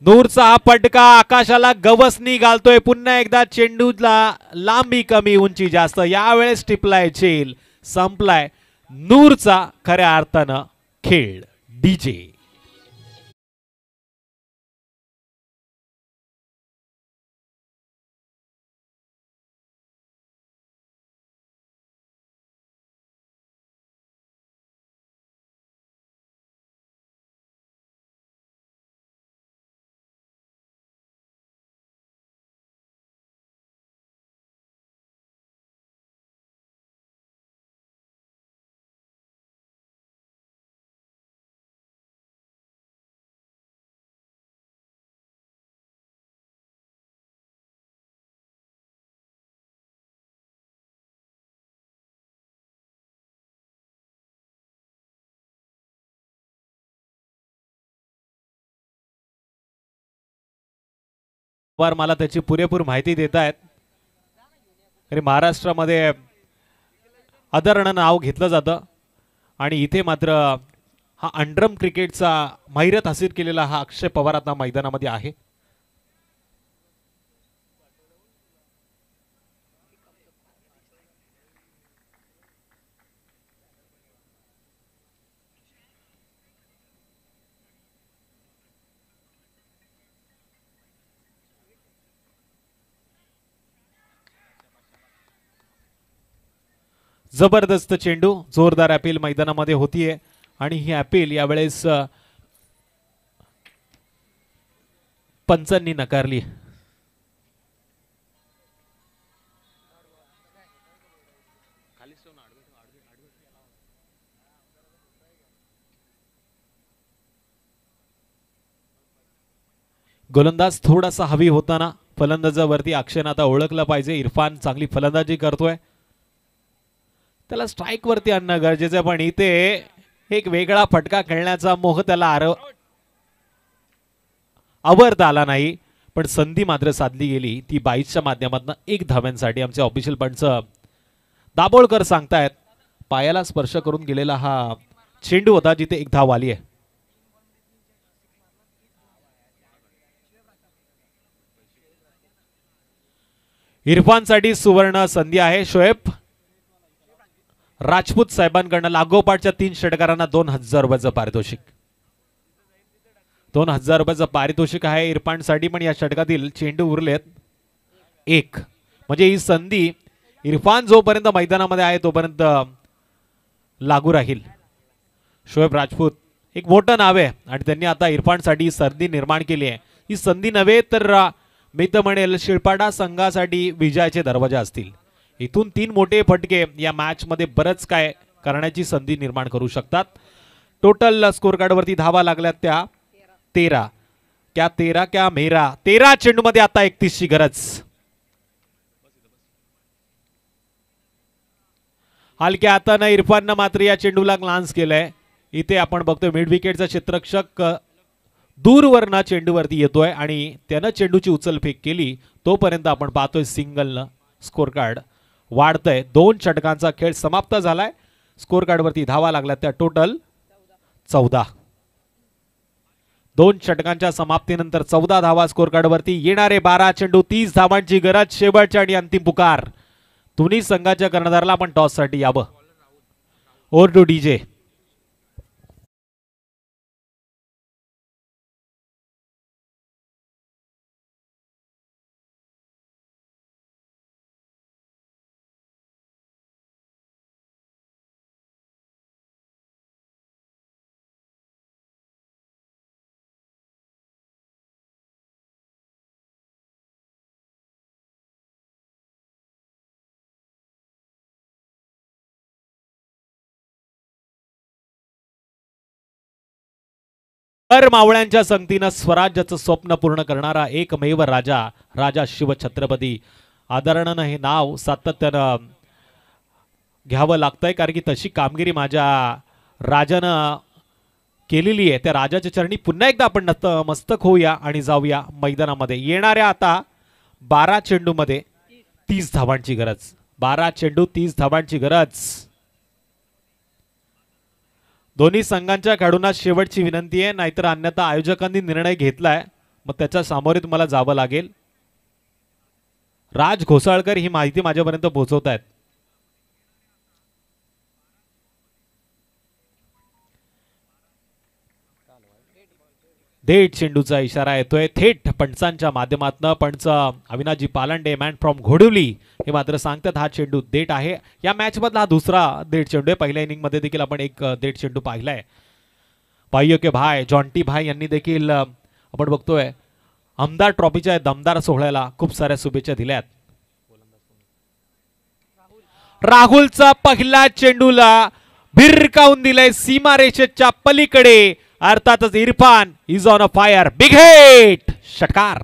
[SPEAKER 3] नूरचा हा फटका आकाशाला गवसनी घालतोय. पुन्हा एकदा चेंडूला लांबी कमी, उंची जास्त. यावेळेस टिपलाय झेल, संपलाय नूरचा खऱ्या अर्थानं खेळ. DJ पवार मला त्याची पुरेपूर माहिती देत आहेत. आणि महाराष्ट्रामध्ये आदरणं नाव घेतलं जातं आणि इथे मात्र हा अंडरम क्रिकेटचा महिरत हासिल केलेला हा अक्षय पवार आता मैदानामध्ये आहे. जबरदस्त चेंडू, जोरदार अपील मैदानामध्ये होतीये आणि ही अपील यावेळेस पंचांनी नकारली. गोलंदाज थोडासा हवी होताना फलंदाजावरती अक्षयनं आता ओळखलं पाहिजे. इरफान चांगली फलंदाजी करतोय, त्याला स्ट्राईक वरती आणणं गरजेचं, पण इथे एक वेगळा फटका खेळण्याचा मोह त्याला आवरता आला नाही. पण संधी मात्र साधली गेली ती 22च्या माध्यमातून 1 धाव्यांसाठी. आमचे ऑफिशियल पंच दाभोळकर सांगतायत पायाला स्पर्श करून गेलेला हा चेंडू होता जिथे 1 धाव आली आहे. इरफानसाठी सुवर्ण संधी आहे. शोएब राजपूत साहेबांकडनं लागोपाठच्या 3 षटकारांना 2000 रुपयाचं पारितोषिक. 2000 रुपयाचं पारितोषिक आहे इरफानसाठी. पण या षटकातील चेंडू उरलेत 1, म्हणजे ही संधी इरफान जोपर्यंत मैदानामध्ये आहे तोपर्यंत लागू राहील. शोएब राजपूत एक मोठं नाव आहे आणि त्यांनी आता इरफानसाठी संधी निर्माण केली आहे. ही संधी नव्हे तर मी तर म्हणेल शिळपाडा संघासाठी विजयाचे दरवाजे असतील. इथून 3 मोठे फटके या मॅच मध्ये बरंच काय करण्याची संधी निर्माण करू शकतात. टोटल स्कोर कार्ड वरती धावा लागल्यात त्या 13. क्या 13 क्या मेरा. 13 चेंडू मध्ये आता 31ची गरज. हलक्या हातानं इरफाननं मात्र या चेंडूला ग्लान्स केलंय. इथे आपण बघतोय मिड विकेटचा क्षेत्ररक्षक दूरवरनं चेंडूवरती येतोय आणि त्यानं चेंडूची उचलफेक केली. तोपर्यंत आपण पाहतोय सिंगलनं स्कोर कार्ड वाढतंय. 2 षटकांचा खेळ समाप्त झालाय. स्कोर कार्ड वरती धावा लागल्या त्या टोटल 14. 2 षटकांच्या समाप्तीनंतर 14 धावा स्कोर कार्ड वरती. येणारे 12 चेंडू, 30 धावांची गरज. शेवटची आणि अंतिम पुकार. दोन्ही संघाच्या कर्णधाराला आपण टॉस साठी यावं. Over to DJ. हर मावळ्यांच्या संगतीनं स्वराज्याचं स्वप्न पूर्ण करणारा एकमेव राजा, राजा शिवछत्रपती. आदरानं हे नाव सातत्यानं घ्यावं लागतंय कारण की तशी कामगिरी माझ्या राजानं केलेली आहे. त्या राजाच्या चरणी पुन्हा एकदा आपण मस्तक होऊया आणि जाऊया मैदानामध्ये. येणाऱ्या आता 12 चेंडूमध्ये 30 धावांची गरज. 12 चेंडू 30 धावांची गरज. दोन्ही संघांच्या खेळाडूंना शेवटची विनंती आहे, नाहीतर अन्यथा आयोजकांनी निर्णय घेतलाय मग त्याच्या सामोरे तुम्हाला जावं लागेल. राज घोसाळकर ही माहिती माझ्यापर्यंत पोहोचवतायत. थेट चेंडूचा इशारा येतोय थेट पंचांच्या माध्यमातून. पंच अविनाशजी पालांडे मॅन फ्रॉम घोडवली हे मात्र सांगतात हा चेंडू देठ आहे. या मॅच मधला हा दुसरा देठ चेंडू आहे. पहिल्या इनिंग मध्ये देखील आपण एक देठ चेंडू पाहिलाय. भाईयो के भाई जॉन्टी भाई यांनी देखील आपण बघतोय आमदार ट्रॉफीच्या दमदार सोहळ्याला खूप साऱ्या शुभेच्छा दिल्यात. राहुलचा पहिला चेंडूला भिरकावून दिलाय सीमारेषेच्या पलीकडे. अर्थातच Irfan is on a fire. Big hit. षटकार.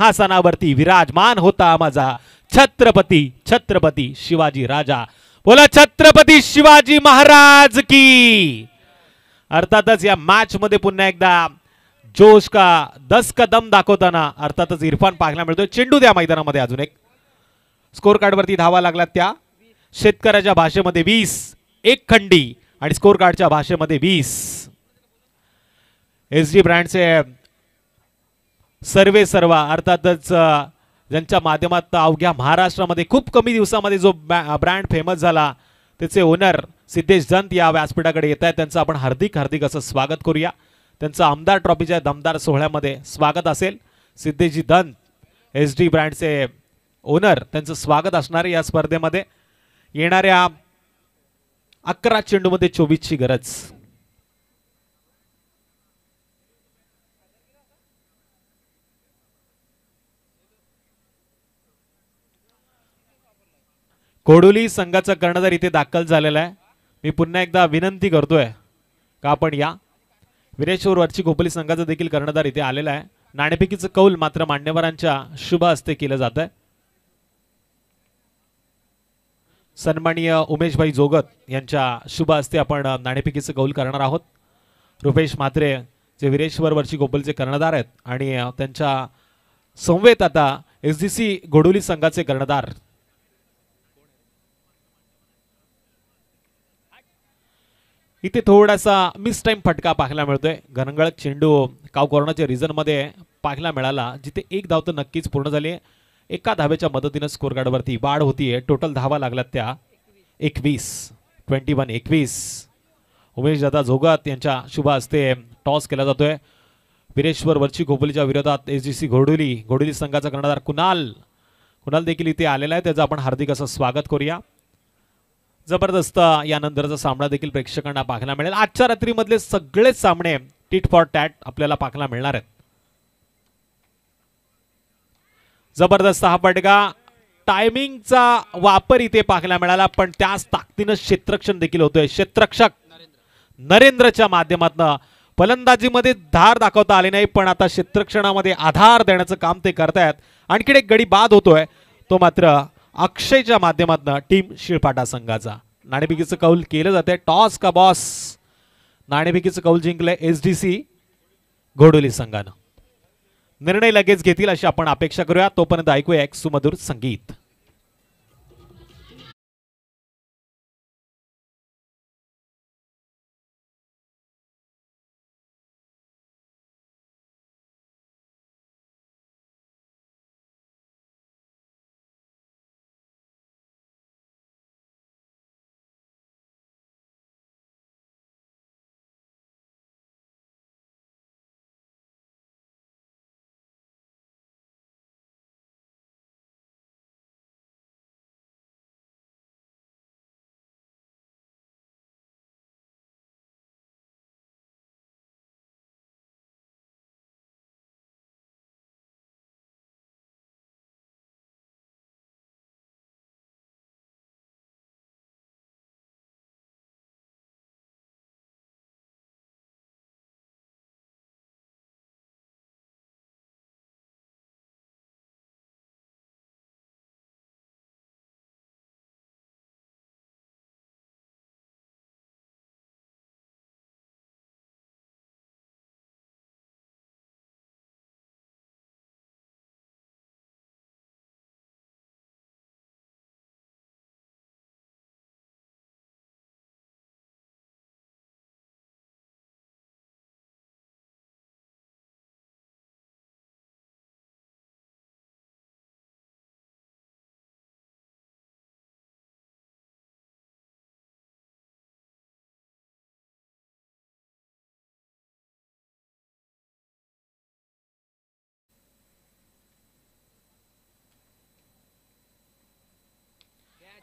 [SPEAKER 3] सिंहासनावरती विराजमान होता माझा छत्रपती छत्रपती शिवाजी राजा. बोला छत्रपती शिवाजी महाराज की. अर्थातच या मॅच मध्ये पुन्हा एकदा जोश का 10 का दम दाखवताना अर्थातच इरफान पाहायला मिळतोय. चेंडू द्या मैदानामध्ये. अजून एक स्कोर कार्ड वरती धावा लागला त्या शेतकऱ्याच्या भाषेमध्ये 20 एक खंडी आणि स्कोर कार्डच्या भाषेमध्ये 20. एसडी ब्रँडचे सर्व अर्थातच ज्यांच्या माध्यमात अवघ्या महाराष्ट्रामध्ये खूप कमी दिवसामध्ये जो ब्रँड फेमस झाला त्याचे ओनर सिद्धेश जंत या व्यासपीठाकडे येत आहेत. त्यांचं आपण हार्दिक हार्दिक असं स्वागत करूया. त्यांचं आमदार ट्रॉफीच्या दमदार सोहळ्यामध्ये स्वागत असेल. सिद्धेशजी दंत एसडी ब्रँडचे ओनर त्यांचं स्वागत असणार या स्पर्धेमध्ये. येणाऱ्या 11 चेंडूमध्ये 24ची गरज. कोडोली संघाचा कर्णधार इथे दाखल झालेला आहे. मी पुन्हा एकदा विनंती करतोय का आपण या. विरेश्वर वरची खोपोली संघाचा देखील कर्णधार इथे आलेला आहे. नाणेफेकीचं कौल मात्र मान्यवरांच्या शुभ हस्ते केलं जात आहे. सन्माननीय उमेशभाई जोगत यांच्या शुभ हस्ते आपण नाणेफेकीचं कौल करणार आहोत. रुपेश म्हात्रे जे विरेश्वर वरची खोपोलीचे कर्णधार आहेत आणि त्यांच्या समवेत आता एसडीसी घोडोली संघाचे कर्णधार इथे थोडासा मिस टाइम फटका पाहायला मिळतोय. घनगळक चेंडू काव कॉर्नरच्या रिझन मध्ये पाहायला मिळाला जिथे एक धाव तर नक्कीच पूर्ण झाली. एका धावेच्या मदतीने स्कोर कार्ड वरती वाढ होतीये. टोटल धावा लागल्यात त्या 21. उमेश दादा जोगात यांच्या शुभ हस्ते टॉस केला जातोय. विरेश्वर वरची खोपोलीच्या विरोधात एसडीसी घोडोली संघाचा कर्णधार कुणाल देखील इथे आलेला आहे. त्याचं आपण हार्दिक असं स्वागत करूया. जबरदस्त यानंतरचा सामना देखील प्रेक्षकांना पाहायला मिळेल. आजच्या रात्रीमधले सगळेच सामने टिट फॉर टॅट आपल्याला पाहायला मिळणार आहेत. जबरदस्त हा फटका. टायमिंगचा वापर इथे पाहायला मिळाला पण त्याच ताकदीनं क्षेत्ररक्षण देखील होतोय. क्षेत्ररक्षक नरेंद्रच्या माध्यमातून फलंदाजीमध्ये धार दाखवता आले नाही पण आता क्षेत्ररक्षणामध्ये आधार देण्याचं काम ते करतायत. आणखी एक गडी बाद होतोय तो मात्र अक्षयच्या माध्यमातून टीम शिळपाटा संघाचा. नाणेफेकीचं कौल केलं जाते. टॉस का बॉस. नाणेफेकीचं कौल जिंकलंय एसडीसी घोडोली संघानं. निर्णय लगेच घेतील अशी आपण अपेक्षा करूया. तोपर्यंत ऐकूया एक सुमधुर संगीत.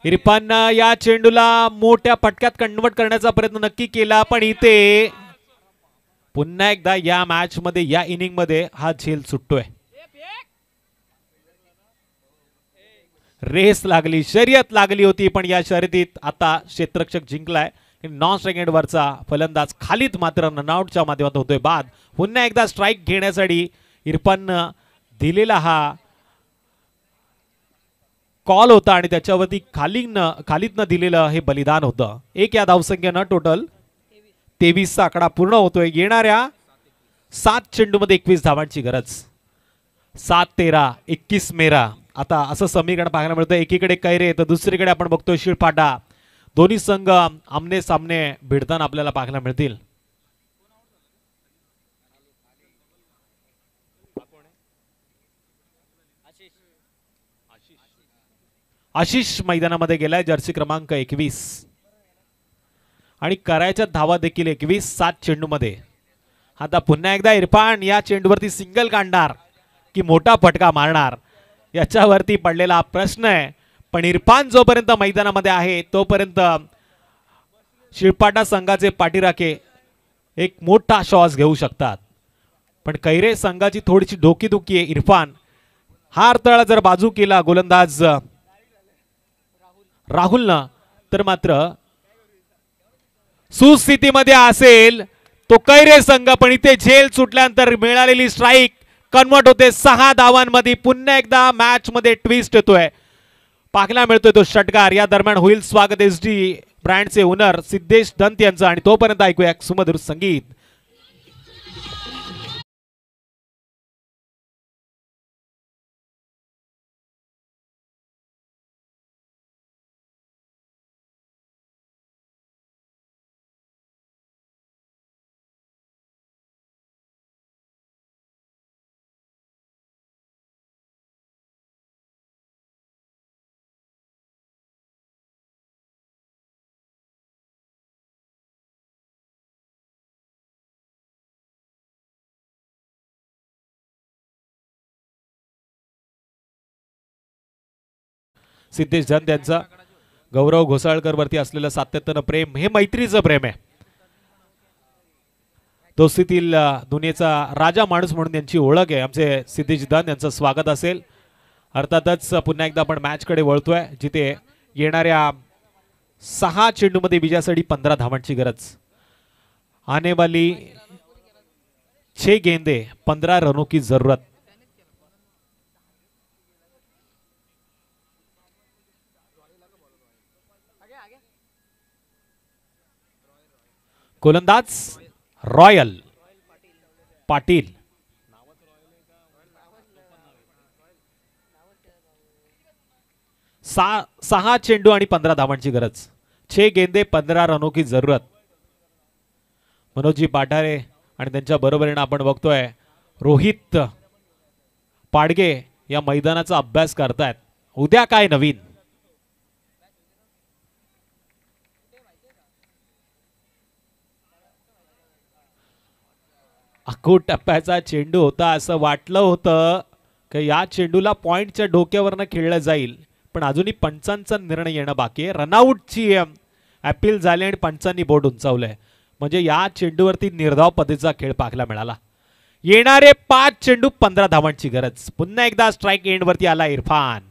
[SPEAKER 3] इरफान या चेंडूला मोठ्या फटक्यात कन्वर्ट करण्याचा प्रयत्न नक्की केला पण इथे पुन्हा एकदा या मॅच मध्ये या इनिंग मध्ये हा झेल सुटतोय. रेस लागली शर्यत लागली होती पण या शर्यतीत आता क्षेत्ररक्षक जिंकलाय. नॉन स्ट्राइक वरचा फलंदाज खालीत मात्र रनआउटच्या माध्यमातून होतोय बाद. पुन्हा एकदा स्ट्राइक घेण्यासाठी इरफान दिलेला हा कॉल होता आणि त्याच्यावरती खालीतनं दिलेलं हे बलिदान होतं. एक या धावसंख्येनं टोटल 23चा आकडा पूर्ण होतोय. येणाऱ्या 7 चेंडूमध्ये 21 धावांची गरज. 7-13 21 मेरा. आता असं समीकरण पाहायला मिळतं. एकीकडे कैरे तर दुसरीकडे आपण बघतोय शिळपाटा. दोन्ही संघ आमने सामने भिडताना आपल्याला पाहायला मिळतील. आशिष मैदानामध्ये गेलाय, जर्सी क्रमांक 21 आणि करायच्या धावा देखील 21 7 चेंडूमध्ये. आता पुन्हा एकदा इरफान या चेंडूवरती सिंगल काढणार की मोठा फटका मारणार याच्यावरती पडलेला हा प्रश्न आहे. पण इरफान जोपर्यंत मैदानामध्ये आहे तोपर्यंत शिळपाटा संघाचे पाठीराखे एक मोठा श्वास घेऊ शकतात. पण कैरे संघाची थोडीशी डोकीदुखी आहे. इरफान हा अडथळा जर बाजू केला गोलंदाज राहुलनं तर मात्र सुस्थितीमध्ये असेल तो कैरे संघ. पण इथे झेल सुटल्यानंतर मिळालेली स्ट्राईक कन्वर्ट होते 6 धावांमध्ये. पुन्हा एकदा मॅच मध्ये ट्विस्ट येतोय, पाहायला मिळतोय तो षटकार. या दरम्यान होईल स्वागत SD ब्रँडचे ओनर सिद्धेश दंत यांचं आणि तोपर्यंत ऐकूया सुमधुर संगीत. सिद्धेश धन यांचा गौरव घोसाळकर वरती असलेलं सातत्यानं प्रेम हे मैत्रीचं प्रेम आहे. दोस्तीतील दुनियेचा राजा माणूस म्हणून त्यांची ओळख आहे. आमचे सिद्धेश धन यांचं स्वागत असेल. अर्थातच पुन्हा एकदा आपण मॅच कडे वळतोय जिथे येणाऱ्या 6 चेंडूमध्ये विजयासाठी 15 धावांची गरज. आने वाली 6 गेंदे 15 रनों की जरूरत. गोलंदाज रॉयल पाटील. 6 चेंडू आणि 15 धावांची गरज. 6 गेंदे 15 रनों की जरूरत. मनोजी पाठारे आणि त्यांच्या बरोबरीने आपण बघतोय रोहित पाडगे या मैदानाचा अभ्यास करतायत. उद्या काय नवीन. अखूट टप्प्याचा चेंडू होता. असं वाटलं होतं की या चेंडूला पॉइंटच्या डोक्यावरनं खेळलं जाईल, पण अजूनही पंचांचा निर्णय येणं बाकी आहे. रनआउटची अपील झाली आणि पंचांनी बोर्ड उंचावलंय. म्हणजे या चेंडूवरती निर्धाव पद्धतीचा खेळ पाहायला मिळाला. येणारे 5 चेंडू 15 धावांची गरज. पुन्हा एकदा स्ट्राईक एंड वरती आला इरफान.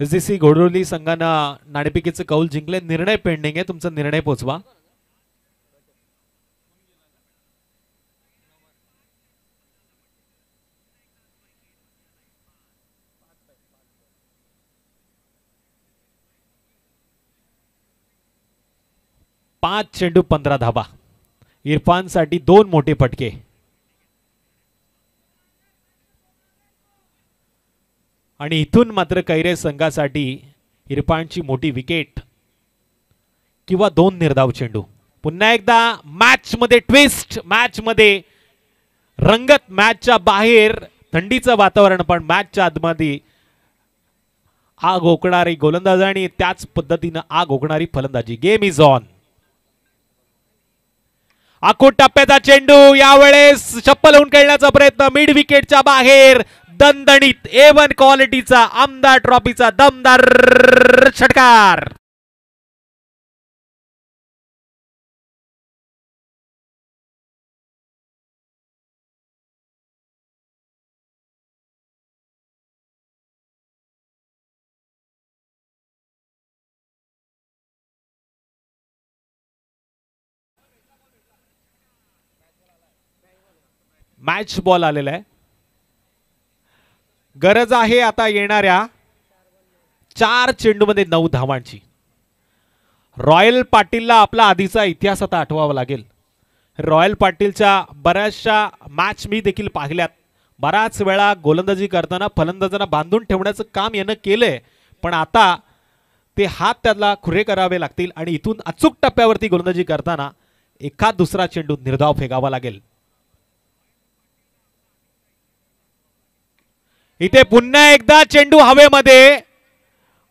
[SPEAKER 3] SDC घोडरोली संघानं नाणेफेकीचं कौल जिंकले. निर्णय पेंडिंग आहे, तुमचा निर्णय पोचवा. पाच चेंडू 15 धावा. इरफान साठी 2 मोठे फटके. आणि इथून मात्र कैरे संघासाठी इरफानची मोठी विकेट किंवा 2 निर्धाव चेंडू. पुन्हा एकदा मॅच मध्ये ट्विस्ट, मॅच मध्ये रंगत, मॅचच्या बाहेर थंडीचं वातावरण पण मॅचच्या आतमध्ये आग ओकणारी गोलंदाज आणि त्याच पद्धतीनं आग ओकणारी फलंदाजी. Game is on. आखूट टप्प्याचा चेंडू यावेळेस चप्पल होऊन खेळण्याचा प्रयत्न. मिड विकेटच्या बाहेर दणदणीत A1 क्वालिटीचा आमदार ट्रॉफीचा दमदार षटकार. मॅच बॉल आलेला आहे. गरज आहे आता येणाऱ्या 4 चेंडूमध्ये 9 धावांची. रॉयल पाटीलला आपला आधीचा इतिहास आता आठवावा लागेल. रॉयल पाटीलच्या बऱ्याचशा मॅच मी देखील पाहिल्यात. बराच वेळा गोलंदाजी करताना फलंदाजांना बांधून ठेवण्याचं काम यानं केलंय, पण आता ते हात त्याला खुरे करावे लागतील आणि इथून अचूक टप्प्यावरती गोलंदाजी करताना एखाद दुसरा चेंडू निर्धाव फेकावा लागेल. इथे पुन्हा एकदा चेंडू हवेमध्ये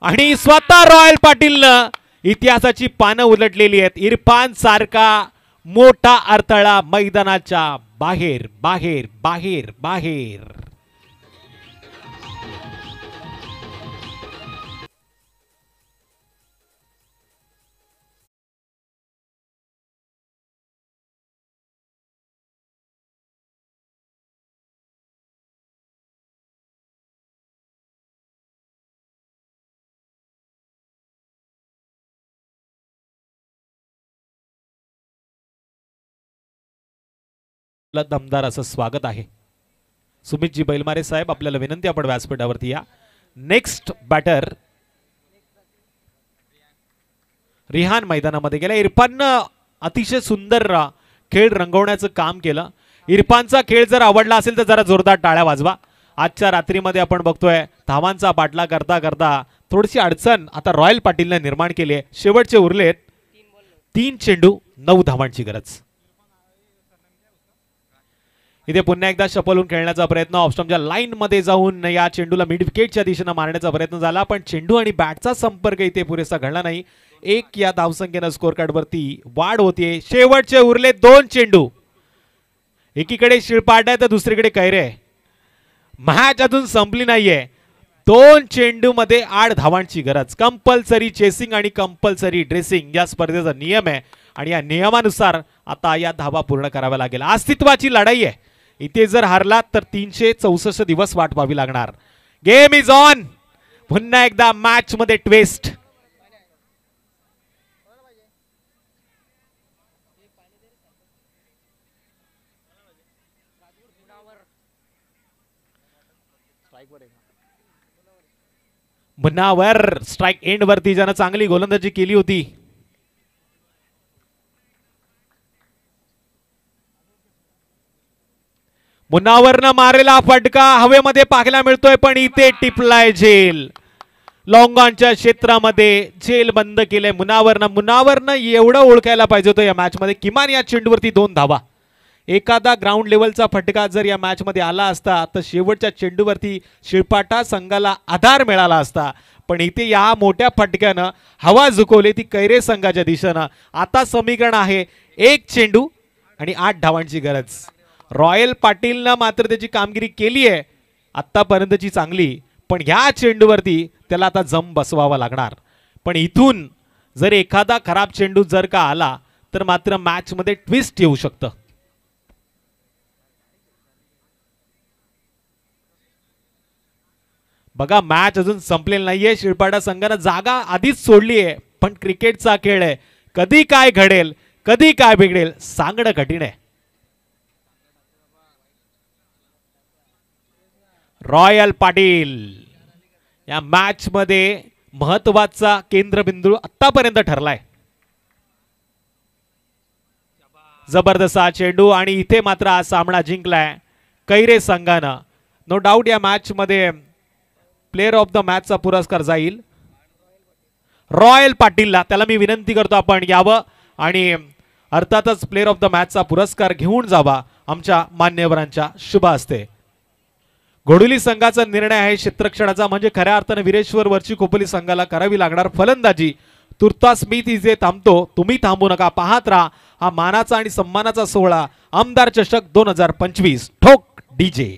[SPEAKER 3] आणि स्वतः रॉयल पाटीलनं इतिहासाची पानं उलटलेली आहेत. इरफान सारखा मोठा अडथळा मैदानाच्या बाहेर बाहेर बाहेर बाहेर. दमदार असं स्वागत आहे. सुमितजी बैलमारे साहेब, आपल्याला विनंती, आपण व्यासपीठावरती या. नेक्स्ट बॅटर रिहान मैदानामध्ये गेला. इरफाननं अतिशय सुंदर खेळ रंगवण्याचं काम केलं. इरफानचा खेळ जर आवडला असेल तर जरा जोरदार टाळ्या वाजवा. आजच्या रात्रीमध्ये आपण बघतोय धावांचा पाठला करता करता थोडीशी अडचण आता रॉयल पाटीलने निर्माण केली आहे. शेवटचे उरलेत 3 चेंडू 9 धावांची गरज. इथे पुन्हा एकदा शपलून खेळण्याचा प्रयत्न, ऑफस्टंपच्या लाईन मध्ये जाऊन या चेंडूला मिड विकेटच्या दिशेने मारण्याचा प्रयत्न झाला, पण चेंडू आणि बॅटचा संपर्क इथे पुरेसा घडला नाही. 1 या धावसंख्येनं स्कोर कार्ड वरती वाढ होतीये. शेवटचे उरले 2 चेंडू. एकीकडे शिळपाट आहे तर दुसरीकडे कैरे. मॅच अजून संपली नाहीये. 2 चेंडू मध्ये 8 धावांची गरज. कंपल्सरी चेसिंग आणि कंपल्सरी ड्रेसिंग या स्पर्धेचा नियम आहे आणि या नियमानुसार आता या धावा पूर्ण कराव्या लागेल. अस्तित्वाची लढाई आहे. इथे जर हारलात तर 364 दिवस वाट पाहावी लागणार. Game is on. पुन्हा एकदा मॅच मध्ये ट्विस्ट. मुन्नावर स्ट्राइक एंड वरती ज्यानं चांगली गोलंदाजी केली होती. मुन्नावरनं मारेला फटका हवेमध्ये पाहायला मिळतोय, पण इथे टिपलाय झेल. लॉंगॉनच्या क्षेत्रामध्ये झेल बंद केलंय मुन्नावरनं एवढं ओळखायला पाहिजे होतं या मॅच मध्ये. किमान या चेंडूवरती 2 धावा. एखादा ग्राउंड लेवलचा फटका जर या मॅच मध्ये आला असता तर शेवटच्या चेंडूवरती शिळपाटा संघाला आधार मिळाला असता, पण इथे या मोठ्या फटक्यानं हवा झुकवली ती कैरे संघाच्या दिशेनं. आता समीकरण आहे 1 चेंडू आणि 8 धावांची गरज. रॉयल पाटीलनं मात्र त्याची कामगिरी केली आहे आतापर्यंतची चांगली, पण ह्या चेंडूवरती त्याला आता जम बसवावा लागणार. पण इथून जर एखादा खराब चेंडू जर का आला तर मात्र मॅच मध्ये ट्विस्ट येऊ शकतं. बघा, मॅच अजून संपलेली नाहीये. शिळपाटा संघानं जागा आधीच सोडली आहे, पण क्रिकेटचा खेळ आहे. कधी काय घडेल, कधी काय बिघडेल सांगणं कठीण आहे. रॉयल पाटील या मॅच मध्ये महत्वाचा केंद्रबिंदू आतापर्यंत ठरलाय. जबरदस्त चेंडू आणि इथे मात्र हा सामना जिंकलाय कैरे संघानं. नो डाऊट या मॅच मध्ये प्लेयर ऑफ द मॅचचा पुरस्कार जाईल रॉयल पाटीलला. त्याला मी विनंती करतो आपण यावं आणि अर्थातच प्लेयर ऑफ द मॅचचा पुरस्कार घेऊन जावा आमच्या मान्यवरांच्या शुभ हस्ते. घोडुली संघाचा निर्णय आहे क्षेत्ररक्षणाचा, म्हणजे खऱ्या अर्थाने वीरेश्वर वरची खोपोली संघाला करावी लागणार फलंदाजी. तुर्तास मी तिथे थांबतो, तुम्ही थांबू नका. पाहत राहा हा मानाचा आणि सन्मानाचा सोहळा आमदार चषक 2025 ठोक डीजे.